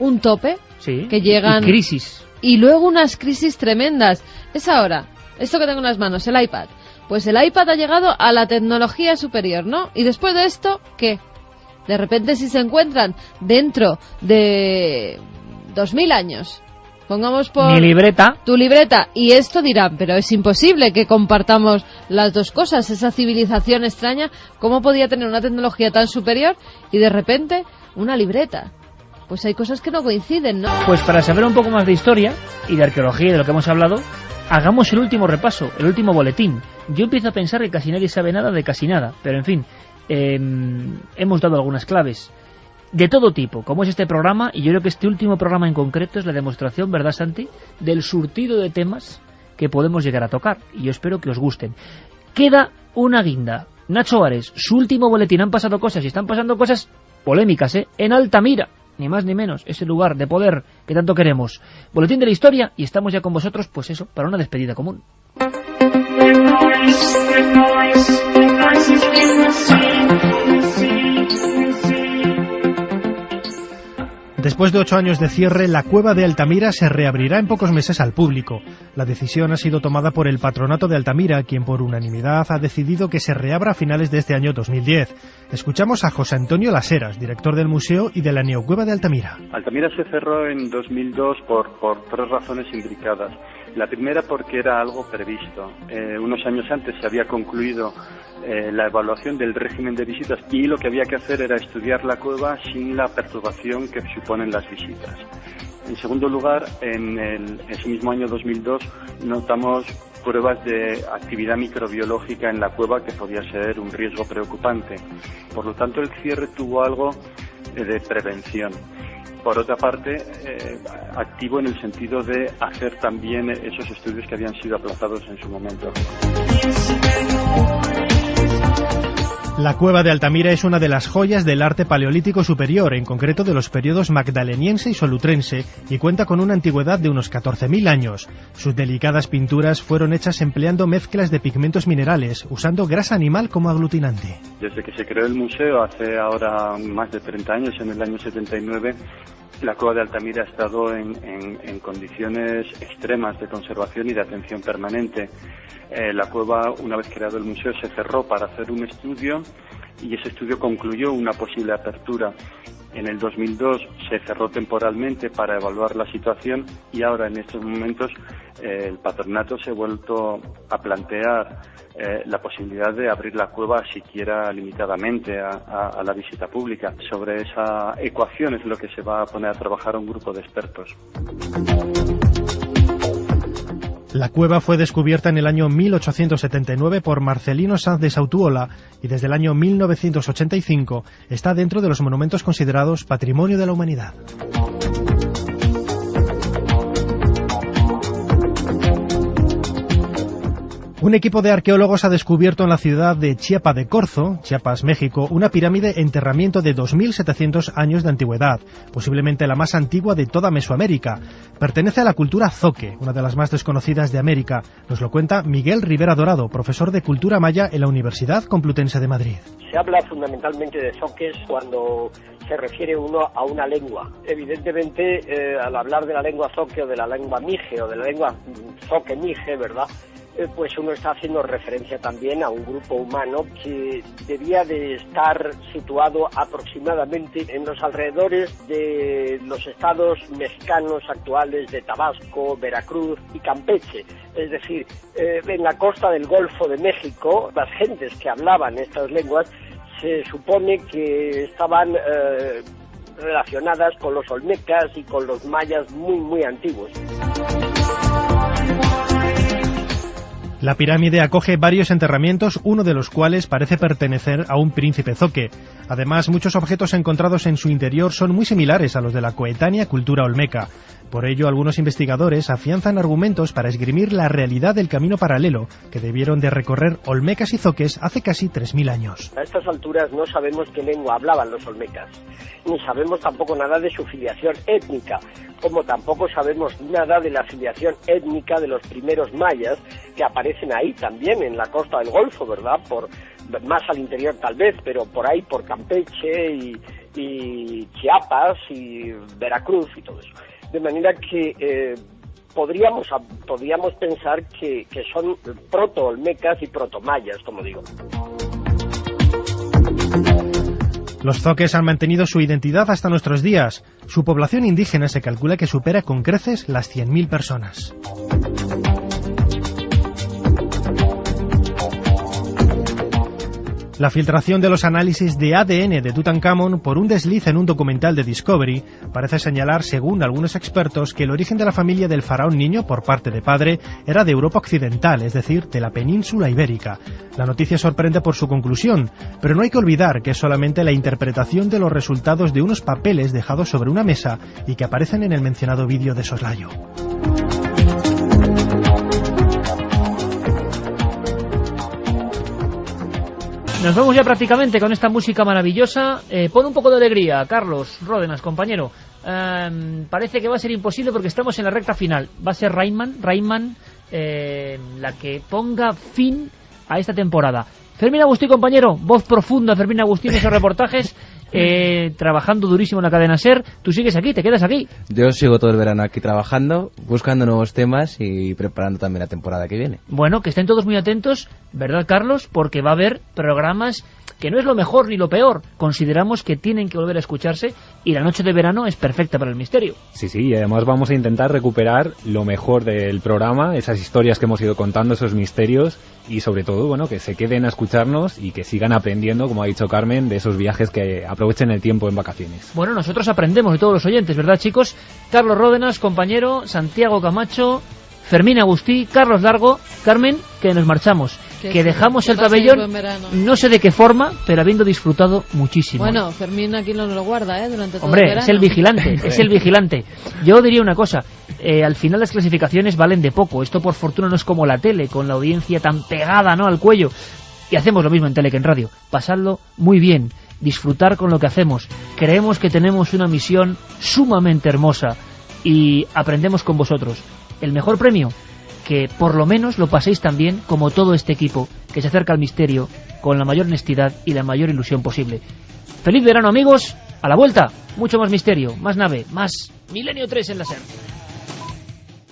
un tope? Sí, que llegan y crisis. Y luego unas crisis tremendas. Es ahora, esto que tengo en las manos, el iPad. Pues el iPad ha llegado a la tecnología superior, ¿no? Y después de esto, ¿qué? De repente, si se encuentran dentro de 2000 años, pongamos por mi libreta, tu libreta, y esto dirán, pero es imposible que compartamos las dos cosas. Esa civilización extraña, ¿cómo podía tener una tecnología tan superior y de repente una libreta? Pues hay cosas que no coinciden, ¿no? Pues para saber un poco más de historia y de arqueología y de lo que hemos hablado, hagamos el último repaso, el último boletín. Yo empiezo a pensar que casi nadie sabe nada de casi nada, pero en fin, hemos dado algunas claves de todo tipo, como es este programa, y yo creo que este último programa en concreto es la demostración, ¿verdad, Santi?, del surtido de temas que podemos llegar a tocar, y yo espero que os gusten. Queda una guinda. Nacho Ares, su último boletín. Han pasado cosas, y están pasando cosas polémicas, en Altamira, ni más ni menos, ese lugar de poder que tanto queremos. Boletín de la historia, y estamos ya con vosotros, pues eso, para una despedida común. Después de 8 años de cierre, la cueva de Altamira se reabrirá en pocos meses al público. La decisión ha sido tomada por el Patronato de Altamira, quien por unanimidad ha decidido que se reabra a finales de este año 2010. Escuchamos a José Antonio Laseras, director del museo y de la Neocueva de Altamira. Altamira se cerró en 2002 por 3 razones imbricadas. La primera porque era algo previsto. Unos años antes se había concluido la evaluación del régimen de visitas y lo que había que hacer era estudiar la cueva sin la perturbación que suponen las visitas. En segundo lugar, en ese mismo año 2002 notamos pruebas de actividad microbiológica en la cueva que podía ser un riesgo preocupante. Por lo tanto, el cierre tuvo algo de prevención. Por otra parte, activo en el sentido de hacer también esos estudios que habían sido aplazados en su momento. La cueva de Altamira es una de las joyas del arte paleolítico superior, en concreto de los periodos magdaleniense y solutrense, y cuenta con una antigüedad de unos 14.000 años. Sus delicadas pinturas fueron hechas empleando mezclas de pigmentos minerales, usando grasa animal como aglutinante. Desde que se creó el museo, hace ahora más de 30 años, en el año 79, la cueva de Altamira ha estado en condiciones extremas de conservación y de atención permanente. La cueva, una vez creado el museo, se cerró para hacer un estudio y ese estudio concluyó una posible apertura. En el 2002 se cerró temporalmente para evaluar la situación y ahora en estos momentos el patronato se ha vuelto a plantear la posibilidad de abrir la cueva siquiera limitadamente a la visita pública. Sobre esa ecuación es lo que se va a poner a trabajar un grupo de expertos. La cueva fue descubierta en el año 1879 por Marcelino Sanz de Sautuola y desde el año 1985 está dentro de los monumentos considerados Patrimonio de la Humanidad. Un equipo de arqueólogos ha descubierto en la ciudad de Chiapa de Corzo, Chiapas, México, una pirámide de enterramiento de 2.700 años de antigüedad, posiblemente la más antigua de toda Mesoamérica. Pertenece a la cultura zoque, una de las más desconocidas de América. Nos lo cuenta Miguel Rivera Dorado, profesor de cultura maya en la Universidad Complutense de Madrid. Se habla fundamentalmente de zoques cuando se refiere uno a una lengua. Evidentemente, al hablar de la lengua zoque o de la lengua mije o de la lengua zoque mije, ¿verdad?, pues uno está haciendo referencia también a un grupo humano que debía de estar situado aproximadamente en los alrededores de los estados mexicanos actuales de Tabasco, Veracruz y Campeche. Es decir, en la costa del Golfo de México, las gentes que hablaban estas lenguas se supone que estaban relacionadas con los olmecas y con los mayas muy, muy antiguos. La pirámide acoge varios enterramientos, uno de los cuales parece pertenecer a un príncipe zoque. Además, muchos objetos encontrados en su interior son muy similares a los de la coetánea cultura olmeca. Por ello, algunos investigadores afianzan argumentos para esgrimir la realidad del camino paralelo que debieron de recorrer olmecas y zoques hace casi 3.000 años. A estas alturas no sabemos qué lengua hablaban los olmecas, ni sabemos tampoco nada de su filiación étnica, como tampoco sabemos nada de la filiación étnica de los primeros mayas que aparecen ahí también en la costa del Golfo, ¿verdad? Por más al interior tal vez, pero por ahí, por Campeche y Chiapas y Veracruz y todo eso. De manera que podríamos pensar que son proto-olmecas y proto-mayas, como digo. Los zoques han mantenido su identidad hasta nuestros días. Su población indígena se calcula que supera con creces las 100.000 personas. La filtración de los análisis de ADN de Tutankamón por un desliz en un documental de Discovery parece señalar, según algunos expertos, que el origen de la familia del faraón niño por parte de padre era de Europa occidental, es decir, de la península ibérica. La noticia sorprende por su conclusión, pero no hay que olvidar que es solamente la interpretación de los resultados de unos papeles dejados sobre una mesa y que aparecen en el mencionado vídeo de soslayo. Nos vamos ya prácticamente con esta música maravillosa. Pon un poco de alegría, Carlos Ródenas, compañero. Parece que va a ser imposible porque estamos en la recta final. Va a ser Raimman la que ponga fin a esta temporada. Fermín Agustí, compañero, voz profunda, Fermín Agustí en esos reportajes, trabajando durísimo en la cadena SER. Tú sigues aquí, te quedas aquí. Yo sigo todo el verano aquí trabajando, buscando nuevos temas y preparando también la temporada que viene. Bueno, que estén todos muy atentos, ¿verdad, Carlos? Porque va a haber programas que no es lo mejor ni lo peor. Consideramos que tienen que volver a escucharse y la noche de verano es perfecta para el misterio. Sí, y además vamos a intentar recuperar lo mejor del programa, esas historias que hemos ido contando, esos misterios y sobre todo, bueno, que se queden a escucharnos y que sigan aprendiendo, como ha dicho Carmen, de esos viajes, que aprovechen el tiempo en vacaciones. Bueno, nosotros aprendemos de todos los oyentes, ¿verdad, chicos? Carlos Ródenas, compañero, Santiago Camacho, Fermín Agustí, Carlos Largo, Carmen, que nos marchamos, que dejamos el pabellón, no sé de qué forma, pero habiendo disfrutado muchísimo. Bueno, Fermín aquí no nos lo guarda, durante todo el verano. Hombre, es el vigilante, Yo diría una cosa, al final las clasificaciones valen de poco, esto por fortuna no es como la tele, con la audiencia tan pegada, ¿no?, al cuello, y hacemos lo mismo en tele que en radio, pasadlo muy bien, disfrutar con lo que hacemos, creemos que tenemos una misión sumamente hermosa y aprendemos con vosotros. El mejor premio, que por lo menos lo paséis tan bien como todo este equipo que se acerca al misterio con la mayor honestidad y la mayor ilusión posible. Feliz verano, amigos, a la vuelta, mucho más misterio, más nave, más Milenio 3 en la SER.